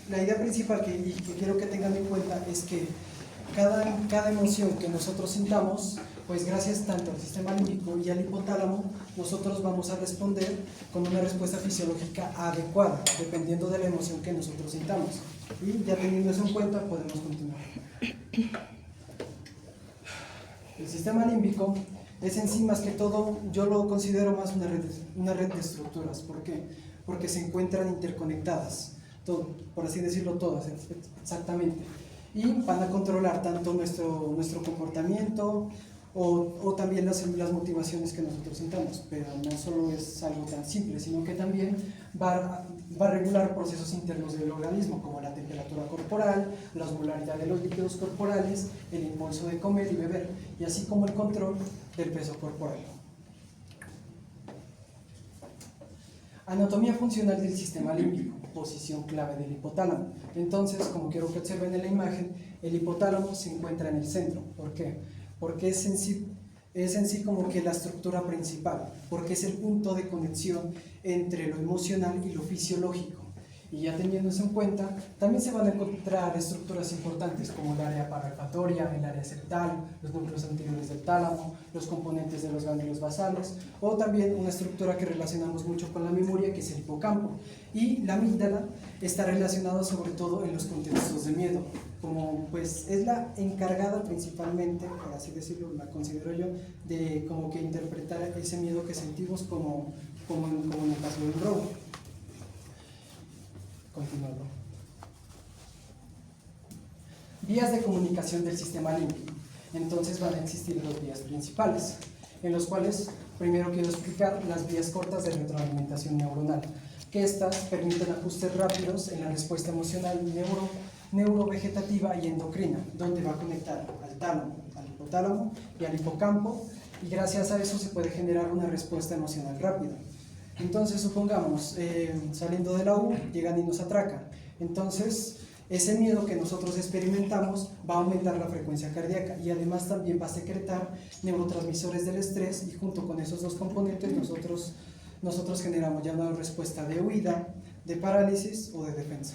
la idea principal que quiero que tengan en cuenta es que cada emoción que nosotros sintamos, pues gracias tanto al sistema límbico y al hipotálamo, nosotros vamos a responder con una respuesta fisiológica adecuada, dependiendo de la emoción que nosotros sintamos. Y ya teniendo eso en cuenta, podemos continuar. El sistema límbico es en sí más que todo, yo lo considero más una red de estructuras. ¿Por qué? Porque se encuentran interconectadas, todo, por así decirlo, todas, exactamente. Y van a controlar tanto nuestro comportamiento o también las motivaciones que nosotros sintamos, pero no solo es algo tan simple, sino que también va a regular procesos internos del organismo, como la temperatura corporal, la osmolaridad de los líquidos corporales, el impulso de comer y beber, y así como el control del peso corporal. Anatomía funcional del sistema límbico, posición clave del hipotálamo. Entonces, como quiero que observen en la imagen, el hipotálamo se encuentra en el centro. ¿Por qué? Porque es en sí como que la estructura principal, porque es el punto de conexión entre lo emocional y lo fisiológico. Y ya teniendo eso en cuenta, también se van a encontrar estructuras importantes como el área parafatoria, el área septal, los núcleos anteriores del tálamo, los componentes de los ganglios basales, o también una estructura que relacionamos mucho con la memoria, que es el hipocampo. Y la amígdala está relacionada sobre todo en los contextos de miedo, como pues es la encargada principalmente, por así decirlo, la considero yo, de como que interpretar ese miedo que sentimos como en el caso del robo. Continuando. Vías de comunicación del sistema límbico. Entonces van a existir dos vías principales, en los cuales primero quiero explicar las vías cortas de retroalimentación neuronal, que estas permiten ajustes rápidos en la respuesta emocional neurovegetativa y endocrina, donde va a conectar al tálamo, al hipotálamo y al hipocampo, y gracias a eso se puede generar una respuesta emocional rápida. Entonces, supongamos, saliendo de la U, llegan y nos atracan. Entonces, ese miedo que nosotros experimentamos va a aumentar la frecuencia cardíaca y además también va a secretar neurotransmisores del estrés, y junto con esos dos componentes nosotros generamos ya una respuesta de huida, de parálisis o de defensa.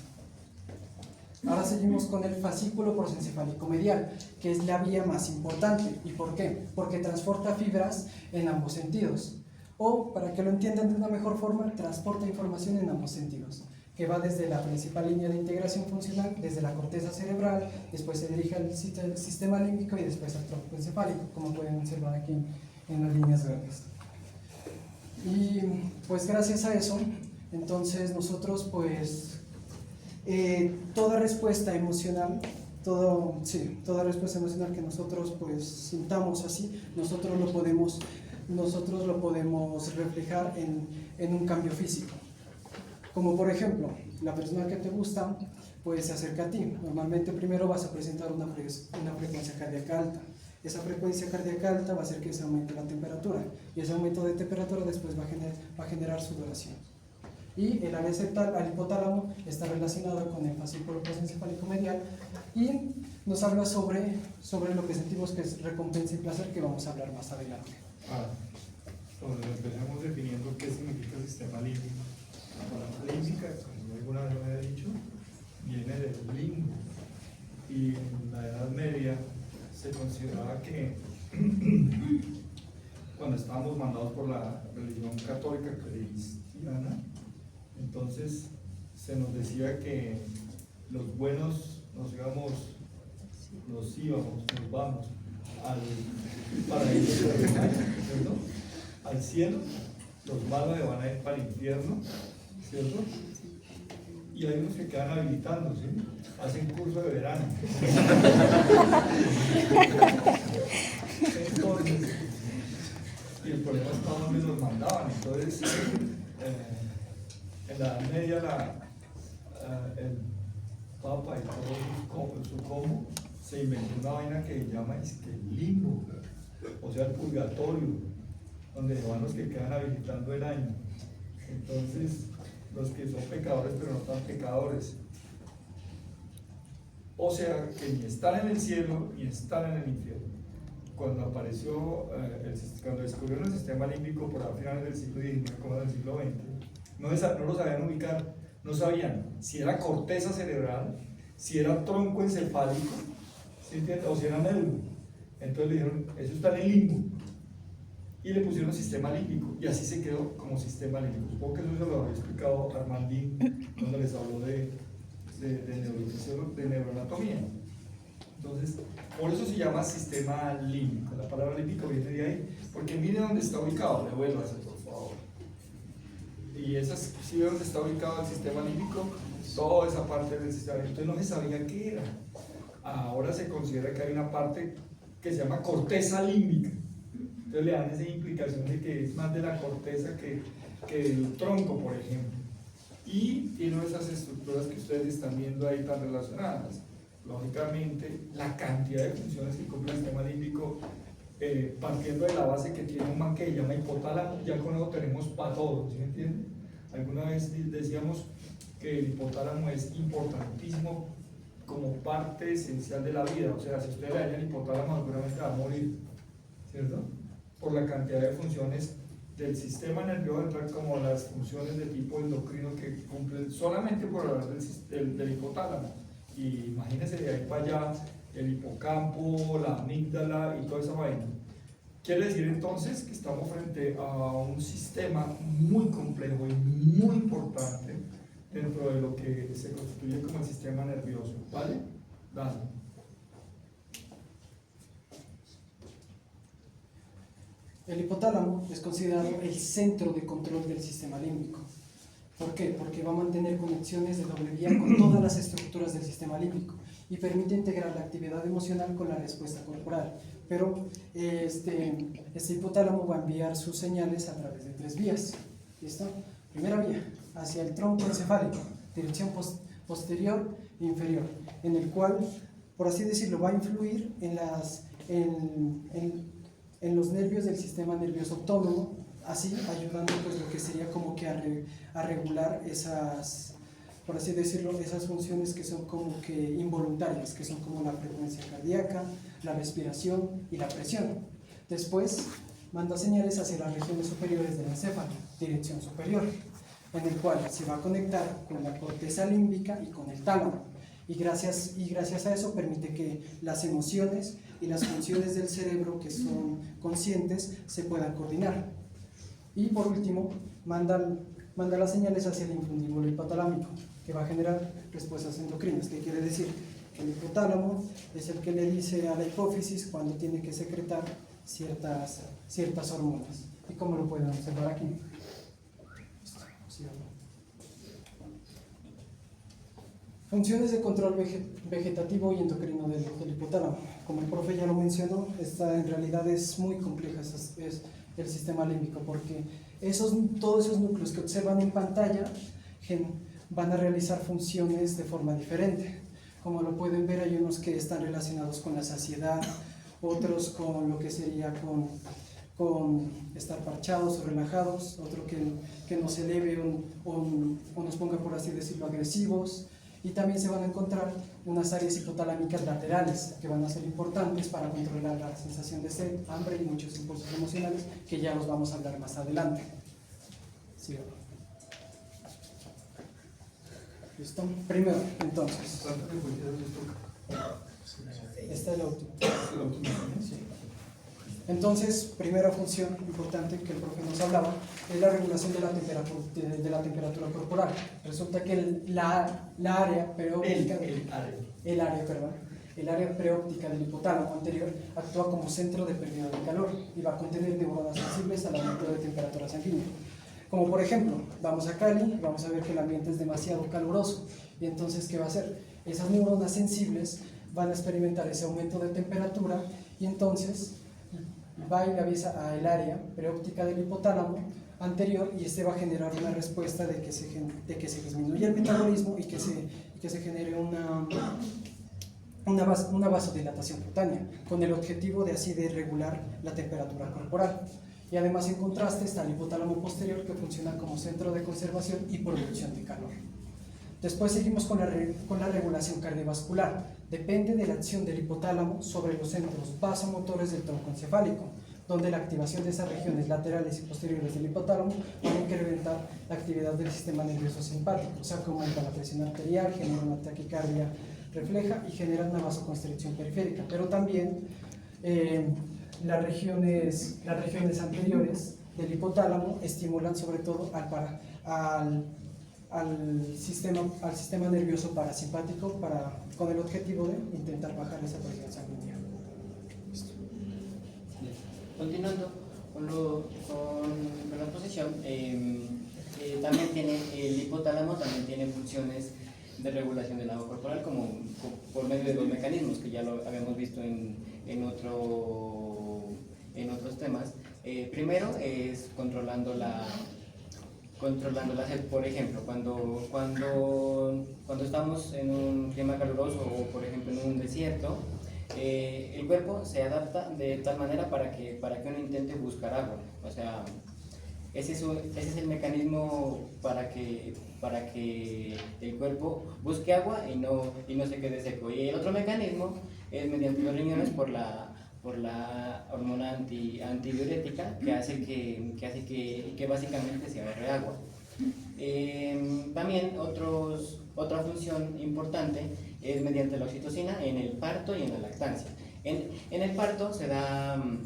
Ahora seguimos con el fascículo prosencefálico medial, que es la vía más importante. ¿Y por qué? Porque transporta fibras en ambos sentidos. O, para que lo entiendan de una mejor forma, transporta información en ambos sentidos, que va desde la principal línea de integración funcional, desde la corteza cerebral, después se dirige al sistema límbico y después al tronco encefálico, como pueden observar aquí en las líneas verdes. Y pues gracias a eso, entonces nosotros pues toda respuesta emocional, toda respuesta emocional que nosotros pues sintamos así, nosotros lo podemos reflejar en un cambio físico. Como por ejemplo, la persona que te gusta pues se acerca a ti. Normalmente primero vas a presentar una frecuencia cardíaca alta. Esa frecuencia cardíaca alta va a hacer que se aumente la temperatura, y ese aumento de temperatura después va a generar sudoración. Y el área septal al hipotálamo está relacionada con el fascículo prosencefálico medial y nos habla sobre lo que sentimos que es recompensa y placer, que vamos a hablar más adelante. Empezamos definiendo qué significa el sistema límbico. La límbica, como alguna vez me había dicho, viene del limbo, y en la Edad Media se consideraba que cuando estábamos mandados por la religión católica cristiana, entonces se nos decía que los buenos nos vamos al paraíso terrenal, ¿cierto? Al cielo, los malos van a ir para el infierno, ¿cierto? Y hay unos que quedan habilitando, ¿sí? Hacen curso de verano. Entonces, y el problema es dónde los mandaban. Entonces, en la Edad Media, el Papa y todo su combo se inventó una vaina que se llama el limbo, o sea, el purgatorio, donde van los que quedan habilitando el año. Entonces, los que son pecadores pero no tan pecadores. O sea, que ni están en el cielo ni están en el infierno. Cuando cuando descubrieron el sistema límbico por a finales del siglo XIX, como del siglo XX, no lo sabían ubicar. no sabían si era corteza cerebral, si era tronco encefálico, ¿sí entiende? O si era médula. Entonces le dijeron, eso está en el limbo. Y le pusieron sistema límbico, y así se quedó como sistema límbico. Supongo que eso se lo había explicado Armandín cuando les habló de neuroanatomía. Entonces, por eso se llama sistema límbico. La palabra límbico viene de ahí, porque mire dónde está ubicado, devuélvase por favor. Y esa sí ve dónde está ubicado el sistema límbico, toda esa parte del sistema límbico. Entonces no se sabía qué era. Ahora se considera que hay una parte que se llama corteza límbica. Entonces le dan esa implicación de que es más de la corteza que el tronco, por ejemplo. Y tiene esas estructuras que ustedes están viendo ahí tan relacionadas. Lógicamente, la cantidad de funciones que cumple el sistema límbico, partiendo de la base que tiene un man que se llama hipotálamo, ya con eso tenemos para todo, ¿sí me entienden? Alguna vez decíamos que el hipotálamo es importantísimo como parte esencial de la vida. O sea, si usted le daña el hipotálamo, seguramente va a morir, ¿cierto? Por la cantidad de funciones del sistema nervioso central, como las funciones de tipo endocrino que cumplen solamente por hablar del hipotálamo. Y imagínense de ahí para allá el hipocampo, la amígdala y toda esa vaina. Quiere decir entonces que estamos frente a un sistema muy complejo y muy importante dentro de lo que se constituye como el sistema nervioso, ¿vale? Dale. El hipotálamo es considerado el centro de control del sistema límbico. ¿Por qué? Porque va a mantener conexiones de doble vía con todas las estructuras del sistema límbico y permite integrar la actividad emocional con la respuesta corporal. Pero este hipotálamo va a enviar sus señales a través de 3 vías. ¿Listo? Primera vía, hacia el tronco encefálico, dirección posterior e inferior, en el cual, por así decirlo, va a influir en los nervios del sistema nervioso autónomo, así ayudando pues lo que sería como que a regular esas, por así decirlo, esas funciones que son como que involuntarias, que son como la frecuencia cardíaca, la respiración y la presión. Después manda señales hacia las regiones superiores del encéfalo, dirección superior, en el cual se va a conectar con la corteza límbica y con el tálamo. Y gracias a eso permite que las emociones y las funciones del cerebro que son conscientes se puedan coordinar. Y por último, manda las señales hacia el infundíbulo hipotalámico, que va a generar respuestas endocrinas. ¿Qué quiere decir? Que el hipotálamo es el que le dice a la hipófisis cuando tiene que secretar ciertas hormonas. ¿Y cómo lo pueden observar aquí? Funciones de control vegetativo y endocrino del hipotálamo. Como el profe ya lo mencionó, en realidad es muy compleja es el sistema límbico, porque todos esos núcleos que observan en pantalla van a realizar funciones de forma diferente. Como lo pueden ver, hay unos que están relacionados con la saciedad, otros con lo que sería con estar parchados o relajados, otro que nos eleve o nos ponga, por así decirlo, agresivos. Y también se van a encontrar unas áreas hipotalámicas laterales que van a ser importantes para controlar la sensación de sed, hambre y muchos impulsos emocionales que ya los vamos a hablar más adelante. ¿Sí? ¿Listo? Primero, entonces. Esta es la autonomía. Sí. Entonces, primera función importante que el profe nos hablaba es la regulación de la temperatura corporal. Resulta que el área preóptica del hipotálamo anterior actúa como centro de pérdida de calor y va a contener neuronas sensibles al aumento de temperatura sanguínea. Como por ejemplo, vamos a Cali, vamos a ver que el ambiente es demasiado caluroso y entonces, ¿qué va a hacer? Esas neuronas sensibles van a experimentar ese aumento de temperatura y entonces va y le avisa al área preóptica del hipotálamo anterior y este va a generar una respuesta de que se disminuya el metabolismo y que se genere una vasodilatación cutánea con el objetivo de regular la temperatura corporal. Y además, en contraste, está el hipotálamo posterior, que funciona como centro de conservación y producción de calor. Después seguimos con la regulación cardiovascular. Depende de la acción del hipotálamo sobre los centros vasomotores del tronco encefálico. donde la activación de esas regiones laterales y posteriores del hipotálamo va a incrementar la actividad del sistema nervioso simpático, o sea, que aumenta la presión arterial, genera una taquicardia refleja y genera una vasoconstricción periférica, pero también las regiones anteriores del hipotálamo estimulan sobre todo al sistema nervioso parasimpático con el objetivo de intentar bajar esa presión sanguínea. Continuando con la posición, también tiene el hipotálamo, también tiene funciones de regulación del agua corporal por medio de dos mecanismos que ya lo habíamos visto en otros temas. Primero es controlando la sed. Por ejemplo, cuando estamos en un clima caluroso o por ejemplo en un desierto, el cuerpo se adapta de tal manera para que uno intente buscar agua. O sea, ese es el mecanismo para que el cuerpo busque agua y no se quede seco. Y el otro mecanismo es mediante los riñones por la hormona antidiurética que hace que básicamente se ahorre agua. También otra función importante es mediante la oxitocina en el parto y en la lactancia. En el parto se dan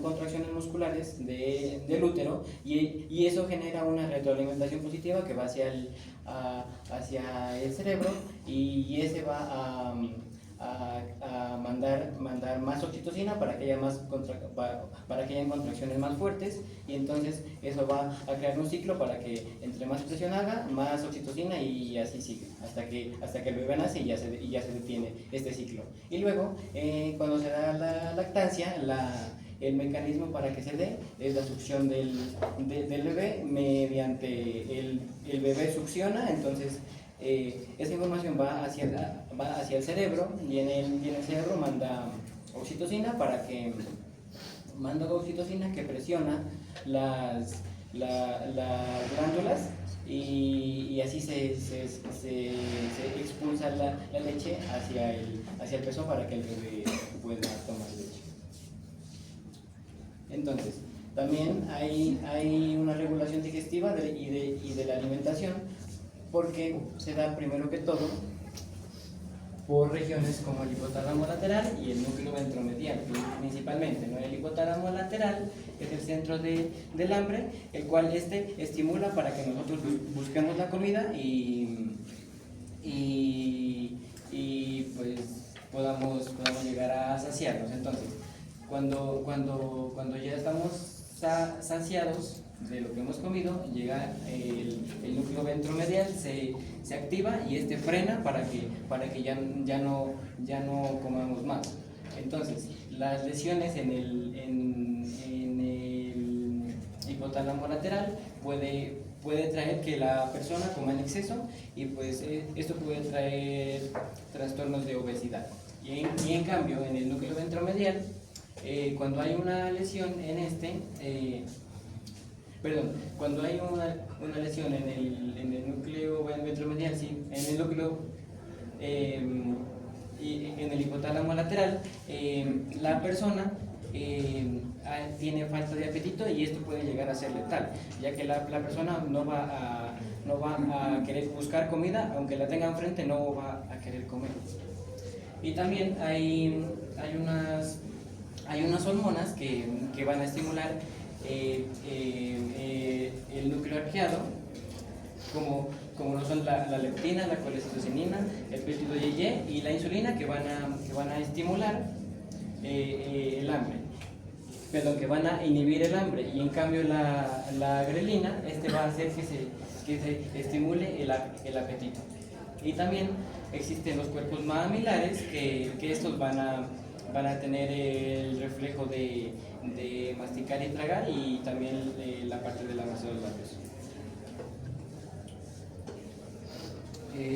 contracciones musculares del útero y eso genera una retroalimentación positiva que va hacia el cerebro y ese va a mandar más oxitocina para que hayan contracciones más fuertes, y entonces eso va a crear un ciclo para que entre más presión haga, más oxitocina, y así sigue hasta que el bebé nace y ya se detiene este ciclo. Y luego cuando se da la lactancia, el mecanismo para que se dé es la succión del bebé mediante el bebé succiona, entonces esa información va hacia el cerebro y en el cerebro manda oxitocina que presiona las glándulas y así se expulsa la leche hacia el pezón para que el bebé pueda tomar leche. Entonces, también hay una regulación digestiva y de la alimentación, porque se da primero que todo por regiones como el hipotálamo lateral y el núcleo ventromedial, principalmente, ¿no? El hipotálamo lateral es el centro del hambre, el cual estimula para que nosotros busquemos la comida y pues podamos llegar a saciarnos. Entonces, cuando ya estamos saciados de lo que hemos comido, llega el núcleo ventromedial, se activa y frena para que ya no comamos más. Entonces, las lesiones en el hipotálamo lateral puede traer que la persona coma en exceso y pues esto puede traer trastornos de obesidad. Y en cambio, en el núcleo ventromedial, cuando hay una lesión cuando hay una lesión en el núcleo ventromedial, sí, en el núcleo y en el hipotálamo lateral, la persona tiene falta de apetito y esto puede llegar a ser letal, ya que la persona no va a querer buscar comida, aunque la tenga enfrente no va a querer comer. Y también hay unas hormonas que van a estimular el núcleo arqueado, como lo son la leptina, la colecistocinina, el péptido IgE y la insulina, que van a estimular el hambre, que van a inhibir el hambre, y en cambio la grelina va a hacer que se estimule el apetito. Y también existen los cuerpos mamilares que estos van a tener el reflejo de masticar y tragar, y también la parte de lavarse los labios.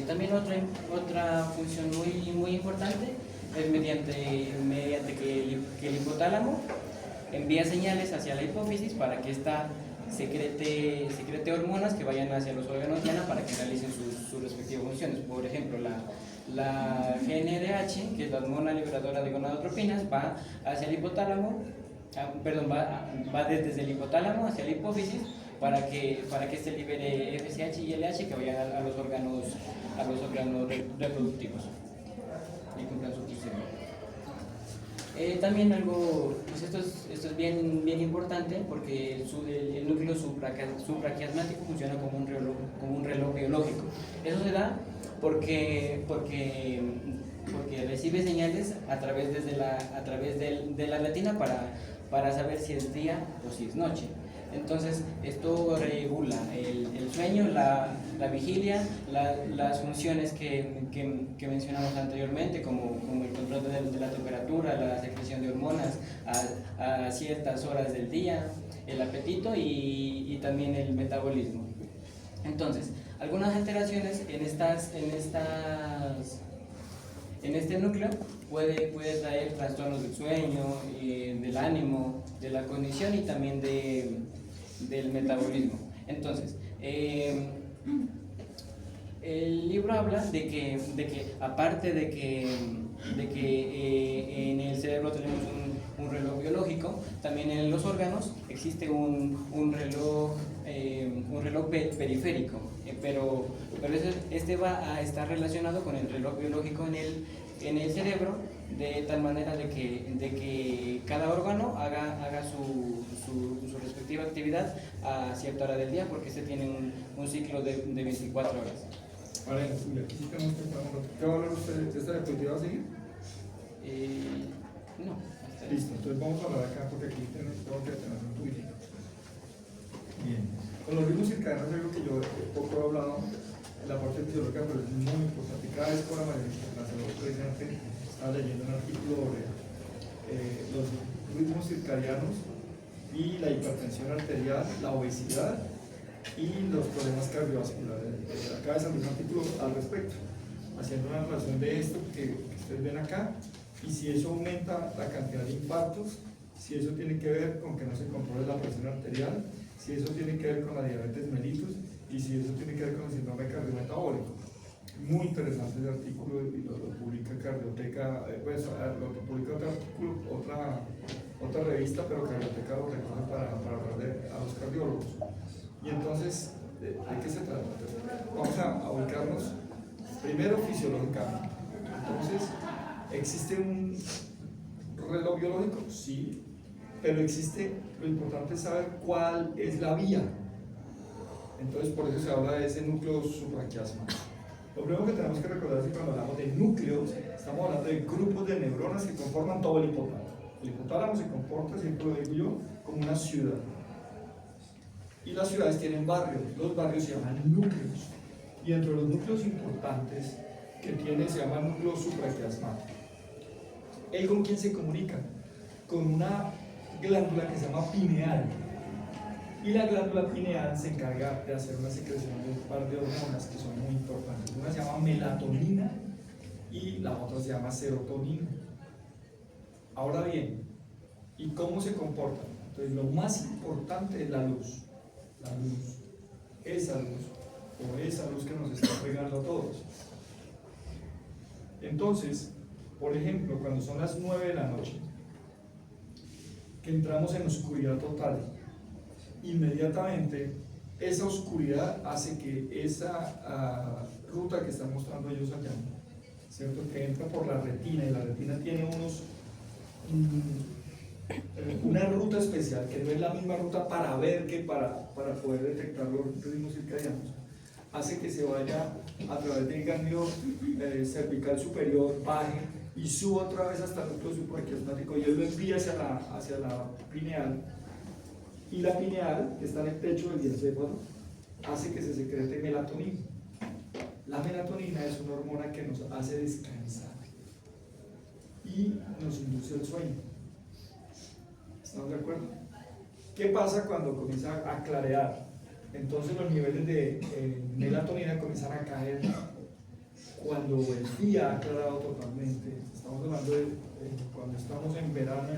También otra función muy importante es mediante que el hipotálamo envía señales hacia la hipófisis para que ésta secrete hormonas que vayan hacia los órganos diana para que realicen sus respectivas funciones. Por ejemplo, la GnRH, que es la hormona liberadora de gonadotropinas, va hacia el hipotálamo, va desde el hipotálamo hacia la hipófisis para que se libere FSH y LH que vayan a los órganos reproductivos y cumplan su función. También algo, pues esto es bien importante porque el núcleo supraquiasmático funciona como un reloj biológico. Eso se da porque recibe señales a través de la retina para saber si es día o si es noche. Entonces, esto regula el sueño, la vigilia, las funciones que mencionamos anteriormente, como el control de la temperatura, la secreción de hormonas a ciertas horas del día, el apetito y también el metabolismo. Entonces, algunas alteraciones en este núcleo puede traer trastornos del sueño, del ánimo, de la cognición y también del metabolismo. Entonces, el libro habla de que aparte de que en el cerebro tenemos un reloj biológico, también en los órganos existe un reloj periférico, pero este va a estar relacionado con el reloj biológico en el cerebro, de tal manera de que cada órgano haga su respectiva actividad a cierta hora del día, porque tiene un ciclo de 24 horas. Vale, aquí sí tenemos que estar un rato. ¿Qué va a hablar usted de esta diapositiva a seguir? No. Listo, entonces vamos a hablar acá porque aquí tengo que tener un tuyo. Bien, con los ritmos circadianos es algo que yo poco he hablado en la parte fisiológica, pero es muy importante. Cada vez por la mayoría precisamente estaba leyendo un artículo sobre los ritmos circadianos y la hipertensión arterial, la obesidad y los problemas cardiovasculares. Acaba de salir un artículo al respecto, haciendo una relación de esto que ustedes ven acá, y si eso aumenta la cantidad de infartos, si eso tiene que ver con que no se controle la presión arterial, si eso tiene que ver con la diabetes mellitus y si eso tiene que ver con el síndrome cardiometabólico. Muy interesante ese artículo y lo publica Cardioteca, lo publica otra revista, pero Cardioteca lo recoge para hablar a los cardiólogos. Y entonces, ¿de qué se trata? Vamos a ubicarnos primero fisiológicamente. Entonces, ¿existe un reloj biológico? Sí, pero lo importante es saber cuál es la vía. Entonces, por eso se habla de ese núcleo supraquiasmático. Lo primero que tenemos que recordar es que cuando hablamos de núcleos, estamos hablando de grupos de neuronas que conforman todo el hipotálamo. El hipotálamo se comporta, siempre lo digo yo, como una ciudad. Y las ciudades tienen barrios, los barrios se llaman núcleos. Y dentro de los núcleos importantes que tiene se llama núcleo supraquiasmático. ¿Él con quién se comunica? Con una glándula que se llama pineal. Y la glándula pineal se encarga de hacer una secreción de un par de hormonas que son muy importantes. Una se llama melatonina y la otra se llama serotonina. Ahora bien, ¿y cómo se comportan? Entonces, lo más importante es la luz. La luz, esa luz que nos está pegando a todos. Entonces, por ejemplo, cuando son las 9 de la noche, que entramos en oscuridad total, inmediatamente esa oscuridad hace que esa ruta que están mostrando ellos allá, ¿cierto? Que entra por la retina, y la retina tiene una ruta especial, que no es la misma ruta para ver que para poder detectar los ritmos circadianos, hace que se vaya a través del ganglio cervical superior, baje y suba otra vez hasta el núcleo supraquiasmático, y él lo envía hacia la pineal, y la pineal, que está en el techo del encéfalo, hace que se secrete melatonina. La melatonina es una hormona que nos hace descansar y nos induce al sueño. ¿Estamos de acuerdo? ¿Qué pasa cuando comienza a clarear? Entonces los niveles de melatonina comienzan a caer cuando el día ha aclarado totalmente. Estamos hablando de cuando estamos en verano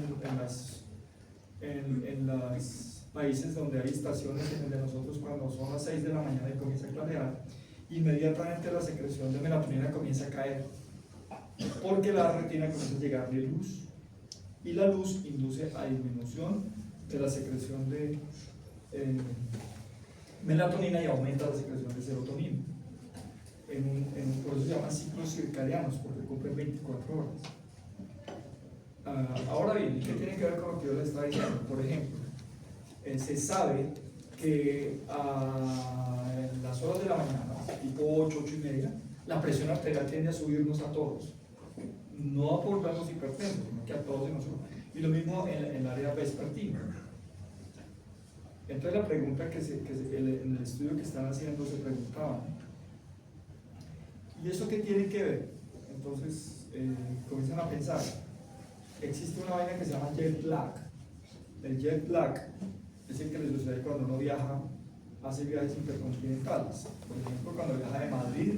en los países donde hay estaciones, en de nosotros cuando son las 6 de la mañana y comienza a clarear, inmediatamente la secreción de melatonina comienza a caer. porque la retina comienza a llegarle luz y la luz induce a disminución de la secreción de melatonina y aumenta la secreción de serotonina. Por eso se llaman ciclos circadianos, porque cumplen 24 horas. Ahora bien, ¿qué tiene que ver con lo que yo les estaba diciendo? Por ejemplo, se sabe que en las horas de la mañana, tipo 8, 8 y media, la presión arterial tiende a subirnos a todos. No a volvernos hipertensos, sino que a todos nosotros. Y lo mismo en el área vespertina. Entonces la pregunta en el estudio que están haciendo se preguntaban, ¿y eso qué tiene que ver? Entonces comienzan a pensar, existe una vaina que se llama jet lag. El jet lag es el que le sucede cuando uno viaja, hace viajes intercontinentales. Por ejemplo, cuando viaja de Madrid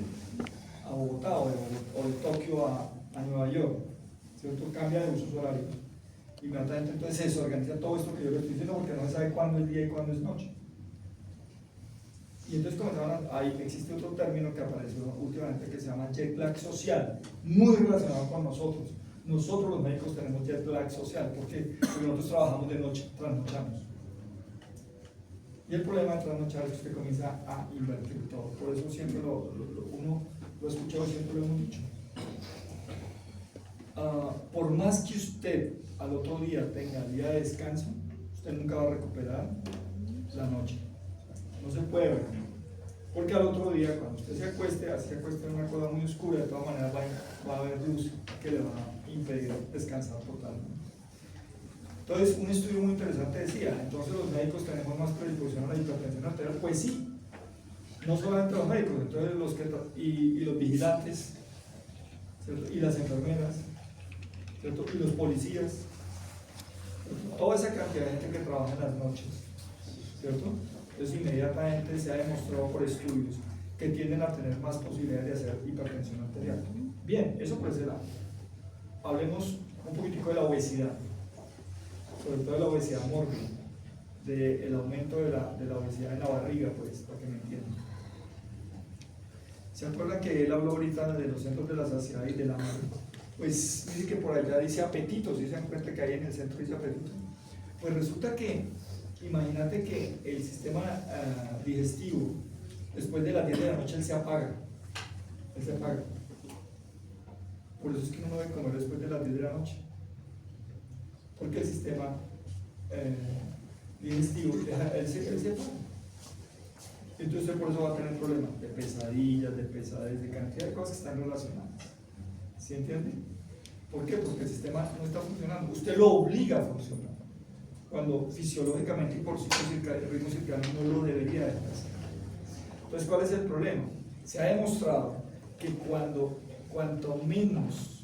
a Bogotá o de Tokio a Nueva York, ¿cierto? Cambia de usos horarios. Inmediatamente entonces se desorganiza todo esto que yo le estoy diciendo porque no se sabe cuándo es día y cuándo es noche. Y entonces existe otro término que apareció últimamente que se llama jet lag social, muy relacionado con nosotros. Nosotros los médicos tenemos jet lag social, ¿por qué? Porque nosotros trabajamos de noche, trasnochamos. Y el problema de trasnochar es que usted comienza a invertir todo. Por eso siempre uno lo ha escuchado, siempre lo hemos dicho. Por más que usted al otro día tenga día de descanso, usted nunca va a recuperar la noche. No se puede ver. Porque al otro día, cuando usted se acueste, así se acueste en una cosa muy oscura, de todas maneras va a haber luz que le va a impedir descansar totalmente. Entonces, un estudio muy interesante decía, entonces los médicos tenemos más predisposición a la hipertensión arterial. Pues sí, no solamente los médicos, entonces y los vigilantes, ¿cierto? Y las enfermeras, ¿cierto? Y los policías, ¿cierto? Toda esa cantidad de gente que trabaja en las noches, ¿cierto? Entonces inmediatamente se ha demostrado por estudios que tienden a tener más posibilidades de hacer hipertensión arterial. Bien, eso por ese lado. Hablemos un poquitico de la obesidad, sobre todo de la obesidad mórbida, del aumento de la obesidad en la barriga, pues, para que me entiendan. ¿Se acuerdan que él habló ahorita de los centros de la saciedad y del hambre? Pues dice que por allá dice apetito, ¿sí se dan cuenta que ahí en el centro dice apetito? Pues resulta que, imagínate que el sistema digestivo, después de las 10 de la noche, él se apaga. Él se apaga. Por eso es que uno no debe comer después de las 10 de la noche. Porque el sistema digestivo, él se apaga. Entonces por eso va a tener problemas de pesadillas, de pesadez, de cantidad de cosas que están relacionadas. ¿Sí entiende? ¿Por qué? Porque el sistema no está funcionando. Usted lo obliga a funcionar. Cuando fisiológicamente y por ritmo circadiano no lo debería de hacer. Entonces, ¿cuál es el problema? Se ha demostrado que cuanto menos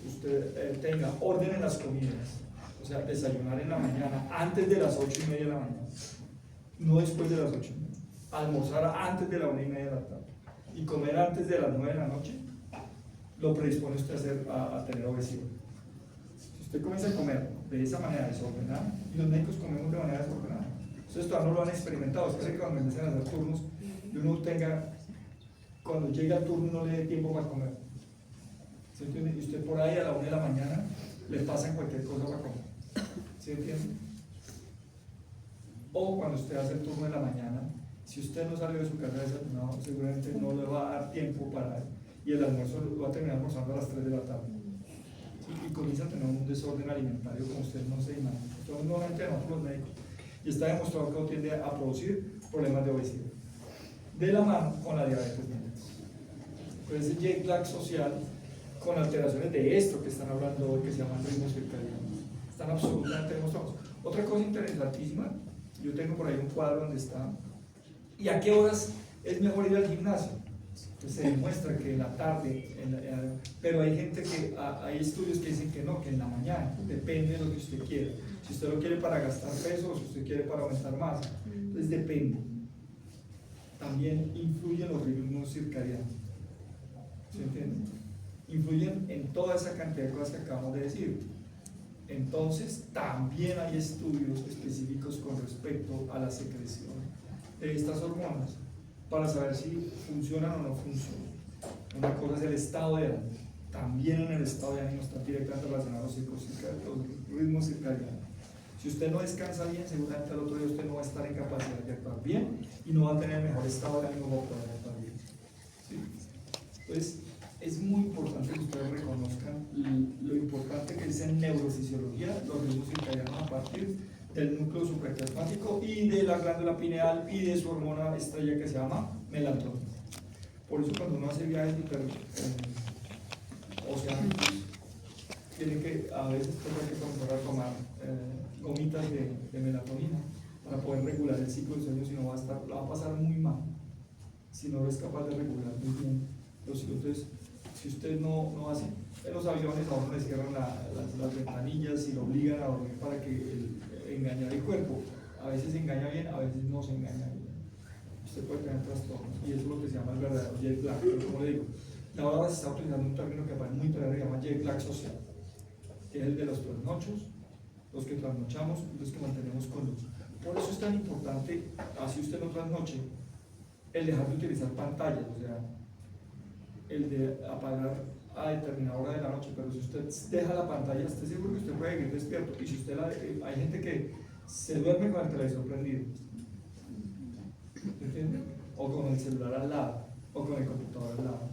usted tenga orden en las comidas, o sea, desayunar en la mañana, antes de las 8:30 de la mañana, no después de las 8:30, almorzar antes de la 1:30 de la tarde y comer antes de las 9 de la noche, lo predispone usted a tener obesidad. Si usted comienza a comer de esa manera desordenada, y los médicos comemos de manera desordenada, entonces todavía no lo han experimentado, es que cuando empiezan a hacer turnos y uno cuando llega el turno no le dé tiempo para comer. ¿Sí entiende? Y usted por ahí a la 1 de la mañana le pasan cualquier cosa para comer. ¿Sí entiende? O cuando usted hace el turno de la mañana, si usted no salió de su casa desayunado, seguramente no le va a dar tiempo para y el almuerzo lo va a terminar almorzando a las 3 de la tarde. Y comienza a tener un desorden alimentario como usted no se imagina. Entonces, normalmente nosotros los médicos, y está demostrado que tiende a producir problemas de obesidad, de la mano con la diabetes mellitus. Entonces, ese jet lag social, con alteraciones de esto que están hablando hoy, que se llaman ritmos circadianos, están absolutamente demostrados. Otra cosa interesantísima, yo tengo por ahí un cuadro donde está, ¿y a qué horas es mejor ir al gimnasio? Pues se demuestra que en la tarde, pero hay gente hay estudios que dicen que no, que en la mañana, depende de lo que usted quiera. Si usted lo quiere para gastar peso o si usted quiere para aumentar masa, entonces depende. También influyen los ritmos circadianos. ¿Se entiende? Influyen en toda esa cantidad de cosas que acabamos de decir. Entonces, también hay estudios específicos con respecto a la secreción de estas hormonas para saber si funcionan o no funcionan. Una cosa es el estado de ánimo. También en el estado de ánimo están directamente relacionados los ritmos circadianos. Si usted no descansa bien, seguramente al otro día usted no va a estar en capacidad de actuar bien y no va a tener el mejor estado de ánimo para poder actuar bien. ¿Sí? Entonces, es muy importante que ustedes reconozcan lo importante que es en neurofisiología los ritmos circadianos a partir del núcleo supraquiasmático y de la glándula pineal y de su hormona estrella que se llama melatonina. Por eso cuando uno hace viajes oceánicos, tiene que a veces tener que comenzar a tomar gomitas de melatonina para poder regular el ciclo de sueño, si no la va a pasar muy mal si no es capaz de regular muy bien los ciclos. Entonces, si usted no hace, en los aviones a uno le cierran las ventanillas y lo obligan a dormir para que engañar el cuerpo. A veces engaña bien, a veces no se engaña bien. Usted puede tener trastornos y eso es lo que se llama el verdadero jet lag. Pero como le digo, ahora se está utilizando un término que aparece muy todavía, se llama jet lag social, que es el de los trasnochos, los que trasnochamos y los que mantenemos con luz. Por eso es tan importante, así usted no trasnoche, el dejar de utilizar pantallas, o sea, el de apagar a determinada hora de la noche, pero si usted deja la pantalla, esté seguro que usted puede seguir despierto. Y si usted hay gente que se duerme con el televisor prendido, ¿entiende? O con el celular al lado, o con el computador al lado.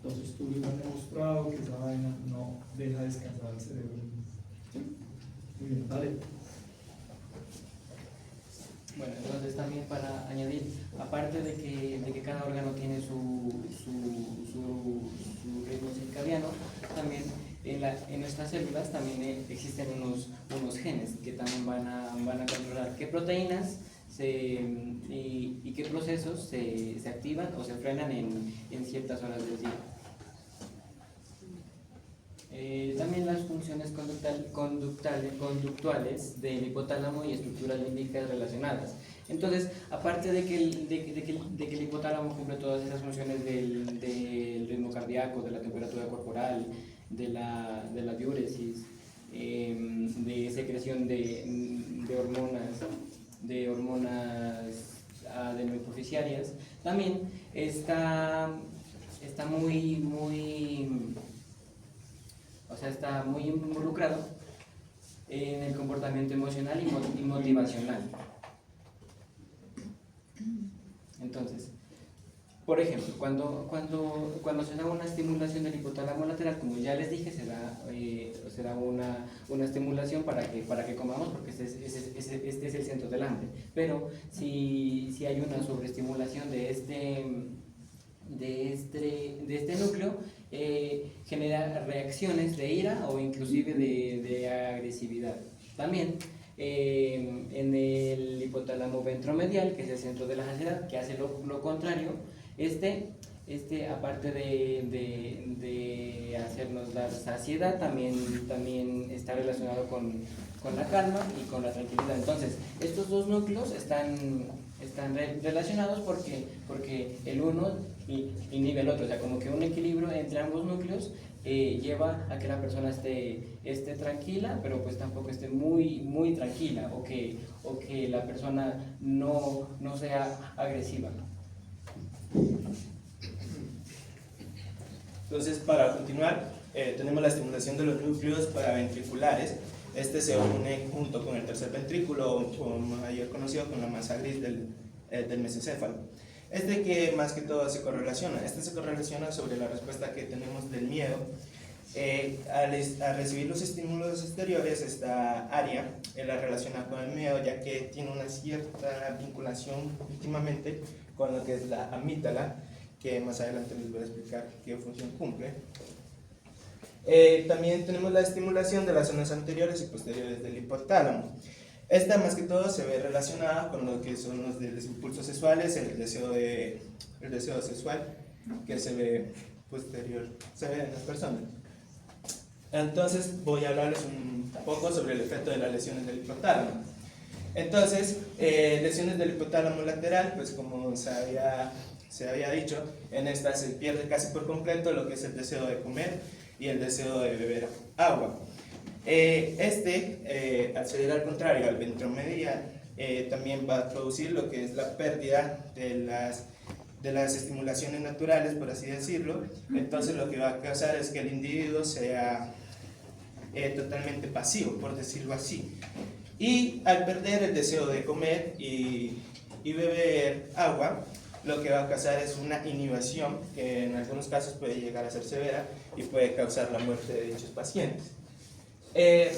Los estudios han demostrado que esa vaina no deja descansar el cerebro. ¿Sí? Muy bien, dale. Bueno, entonces también para añadir, aparte de que cada órgano tiene su ritmo circadiano, también en nuestras células también existen unos genes que también van a controlar qué proteínas y qué procesos se activan o se frenan en ciertas horas del día. También las funciones conductuales del hipotálamo y estructuras límbicas relacionadas. Entonces, aparte de que el hipotálamo cumple todas esas funciones del ritmo cardíaco, de la temperatura corporal, de la diuresis, de secreción de hormonas adenohipofisiarias, también está muy involucrado en el comportamiento emocional y motivacional. Entonces, por ejemplo, cuando se da una estimulación del hipotálamo lateral, como ya les dije, se da una estimulación para que comamos, porque este es el centro del hambre. Pero si hay una sobreestimulación de este núcleo, genera reacciones de ira o inclusive de agresividad. También en el hipotálamo ventromedial, que es el centro de la saciedad, que hace lo contrario, aparte de hacernos dar saciedad, también está relacionado con la calma y con la tranquilidad. Entonces, estos dos núcleos están relacionados porque el uno inhibe el otro, o sea, como que un equilibrio entre ambos núcleos lleva a que la persona esté tranquila, pero pues tampoco esté muy tranquila, o que la persona no sea agresiva. Entonces, para continuar, tenemos la estimulación de los núcleos paraventriculares. Este se une junto con el tercer ventrículo, o mayor conocido con la masa gris del mesocéfalo. Que más que todo se correlaciona. Se correlaciona sobre la respuesta que tenemos del miedo. Al recibir los estímulos exteriores, esta área la relaciona con el miedo, ya que tiene una cierta vinculación íntimamente con lo que es la amígdala, que más adelante les voy a explicar qué función cumple. También tenemos la estimulación de las zonas anteriores y posteriores del hipotálamo. Esta más que todo se ve relacionada con lo que son los impulsos sexuales, el deseo sexual que se ve en las personas. Entonces voy a hablarles un poco sobre el efecto de las lesiones del hipotálamo. Entonces, lesiones del hipotálamo lateral, pues como se había dicho, en esta se pierde casi por completo lo que es el deseo de comer y el deseo de beber agua. Al ser al contrario, al ventromedial, también va a producir lo que es la pérdida de de las estimulaciones naturales, por así decirlo. Entonces lo que va a causar es que el individuo sea totalmente pasivo, por decirlo así. Y al perder el deseo de comer y beber agua, lo que va a causar es una inhibición que en algunos casos puede llegar a ser severa y puede causar la muerte de dichos pacientes.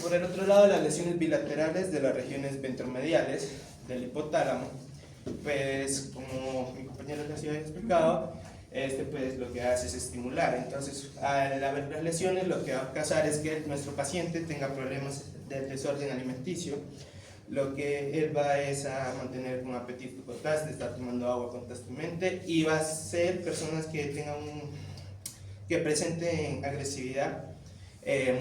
Por el otro lado, las lesiones bilaterales de las regiones ventromediales del hipotálamo, pues como mi compañero les había explicado, pues lo que hace es estimular. Entonces, al haber las lesiones, lo que va a causar es que nuestro paciente tenga problemas del desorden alimenticio. Lo que él va es a mantener un apetito constante, estar tomando agua constantemente, y va a ser personas que tengan que presenten agresividad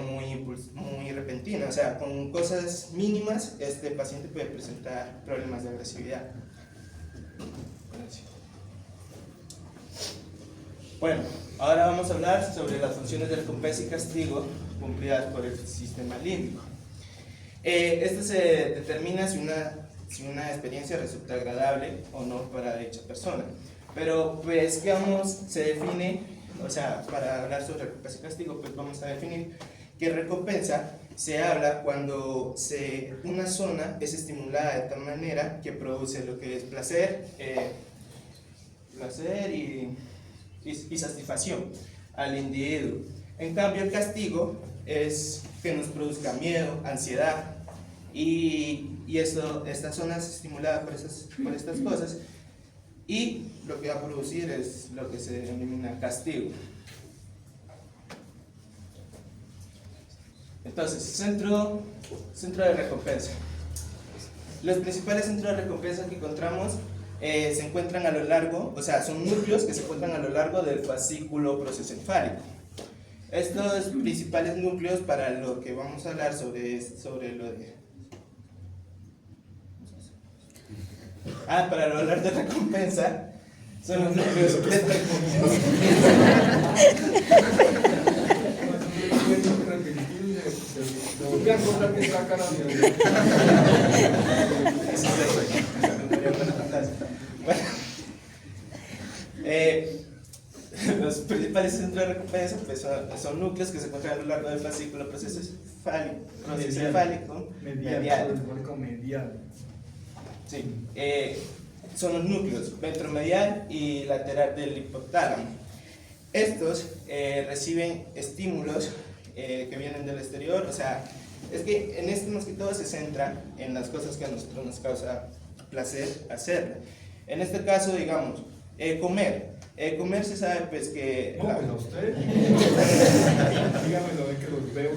muy repentina. O sea, con cosas mínimas este paciente puede presentar problemas de agresividad. Bueno, ahora vamos a hablar sobre las funciones de recompensa y castigo cumplidas por el sistema límbico. Esto se determina si una experiencia resulta agradable o no para dicha persona. Pero pues digamos, se define, o sea, para hablar sobre recompensa y castigo, pues vamos a definir que recompensa se habla cuando una zona es estimulada de tal manera que produce lo que es placer y satisfacción al individuo. En cambio, el castigo es que nos produzca miedo, ansiedad, y esta zona es estimulada por estas cosas, y lo que va a producir es lo que se denomina castigo. Entonces, centro de recompensa. Los principales centros de recompensa que encontramos se encuentran a lo largo, o sea, son núcleos que se encuentran a lo largo del fascículo prosencefálico. Estos principales núcleos, para lo que vamos a hablar para hablar de recompensa, son los núcleos los principales centros de recompensa pues, son núcleos que se encuentran a lo largo del fascículo prosencefálico medial. Sí, son los núcleos ventromedial y lateral del hipotálamo. Estos reciben estímulos que vienen del exterior. O sea, es que en esto más que todo se centra en las cosas que a nosotros nos causa placer hacer. En este caso, digamos, comer. Comer se sabe pues que... ¿Cómo usted? Dígamelo, que los veo.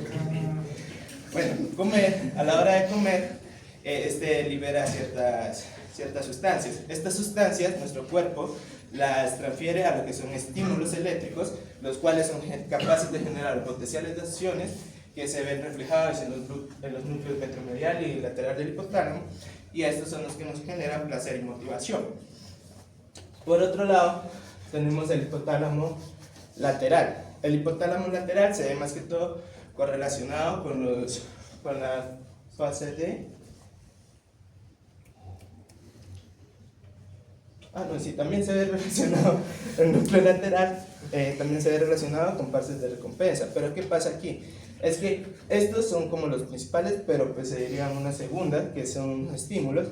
Bueno, comer, a la hora de comer, libera ciertas sustancias. Estas sustancias, nuestro cuerpo las transfiere a lo que son estímulos eléctricos, los cuales son capaces de generar potenciales de acciones que se ven reflejados en los núcleos ventromedial y lateral del hipotálamo, y estos son los que nos generan placer y motivación. Por otro lado, tenemos el hipotálamo lateral. El hipotálamo lateral se ve más que todo correlacionado con la fase de... también se ve relacionado, el núcleo lateral también se ve relacionado con fases de recompensa. Pero ¿qué pasa aquí? Es que estos son como los principales, pero pues se derivan una segunda, que son estímulos.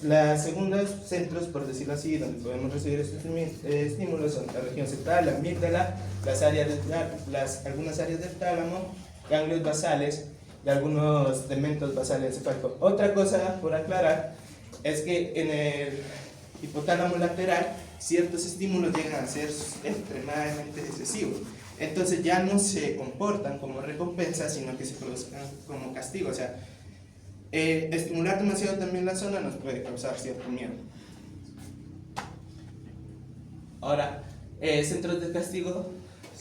Las segundas centros, por decirlo así, donde podemos recibir estos estímulos son la región central, la amígdala, algunas áreas del tálamo, ganglios basales y algunos segmentos basales encefálicos. Otra cosa por aclarar es que en el hipotálamo lateral ciertos estímulos llegan a ser extremadamente excesivos. Entonces ya no se comportan como recompensa, sino que se produzcan como castigo. O sea, estimular demasiado también la zona nos puede causar cierto miedo. Ahora, centros de castigo.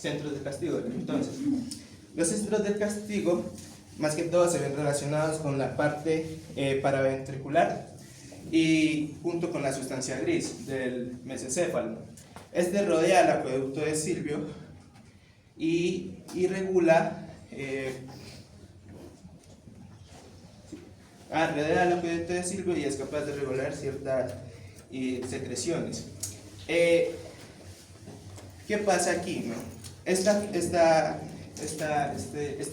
Entonces, los centros de castigo, más que todo, se ven relacionados con la parte paraventricular y junto con la sustancia gris del mesencéfalo. Este rodea el acueducto de Silvio y regula Rodea la corriente de Silvio y es capaz de regular ciertas secreciones. ¿Qué pasa aquí, no? Este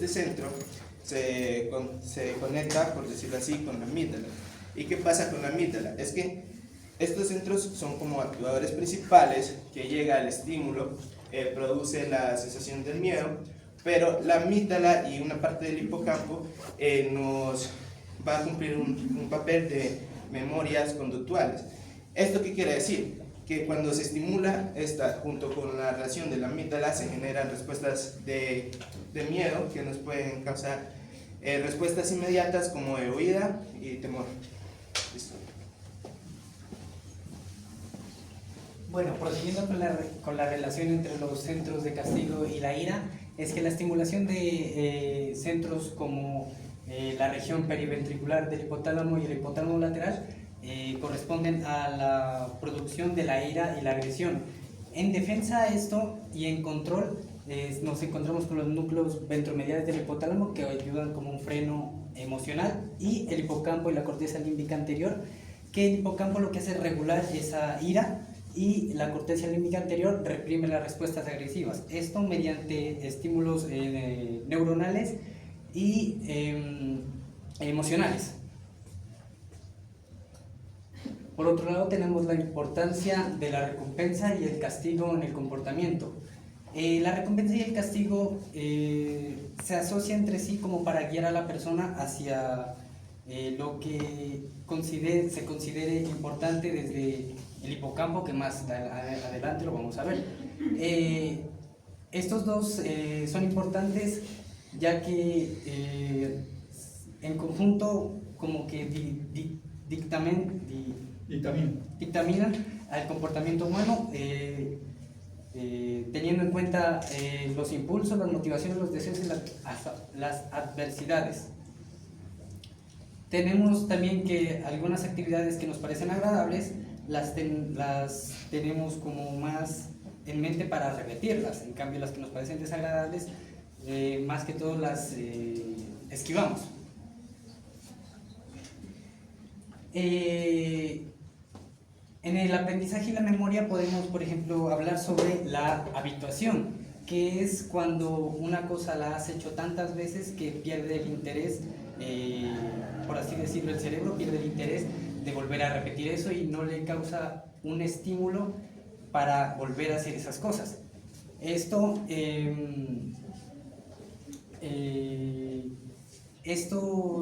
centro se conecta, por decirlo así, con la amígdala. ¿Y qué pasa con la amígdala? Es que estos centros son como actuadores principales que llega al estímulo, produce la sensación del miedo, pero la amígdala y una parte del hipocampo nos va a cumplir un papel de memorias conductuales. ¿Esto qué quiere decir? Que cuando se estimula esta, junto con la reacción de la amígdala, se generan respuestas de miedo que nos pueden causar respuestas inmediatas como de huida y temor. Listo. Bueno, prosiguiendo con la relación entre los centros de castigo y la ira, es que la estimulación de centros como la región periventricular del hipotálamo y el hipotálamo lateral corresponden a la producción de la ira y la agresión. En defensa a esto y en control nos encontramos con los núcleos ventromediales del hipotálamo que ayudan como un freno emocional, y el hipocampo y la corteza límbica anterior, que el hipocampo lo que hace es regular esa ira y la corteza límbica anterior reprime las respuestas agresivas. Esto mediante estímulos neuronales y emocionales. Por otro lado, tenemos la importancia de la recompensa y el castigo en el comportamiento. La recompensa y el castigo se asocian entre sí como para guiar a la persona hacia lo que se considere importante desde el hipocampo, que más adelante lo vamos a ver. Estos dos son importantes ya que en conjunto como que dictaminan al comportamiento humano, teniendo en cuenta los impulsos, las motivaciones, los deseos y las adversidades. Tenemos también que algunas actividades que nos parecen agradables las tenemos como más en mente para repetirlas, en cambio las que nos parecen desagradables más que todo las esquivamos. En el aprendizaje y la memoria podemos, por ejemplo, hablar sobre la habituación, que es cuando una cosa la has hecho tantas veces que pierde el interés, por así decirlo, el cerebro pierde el interés de volver a repetir eso y no le causa un estímulo para volver a hacer esas cosas. Esto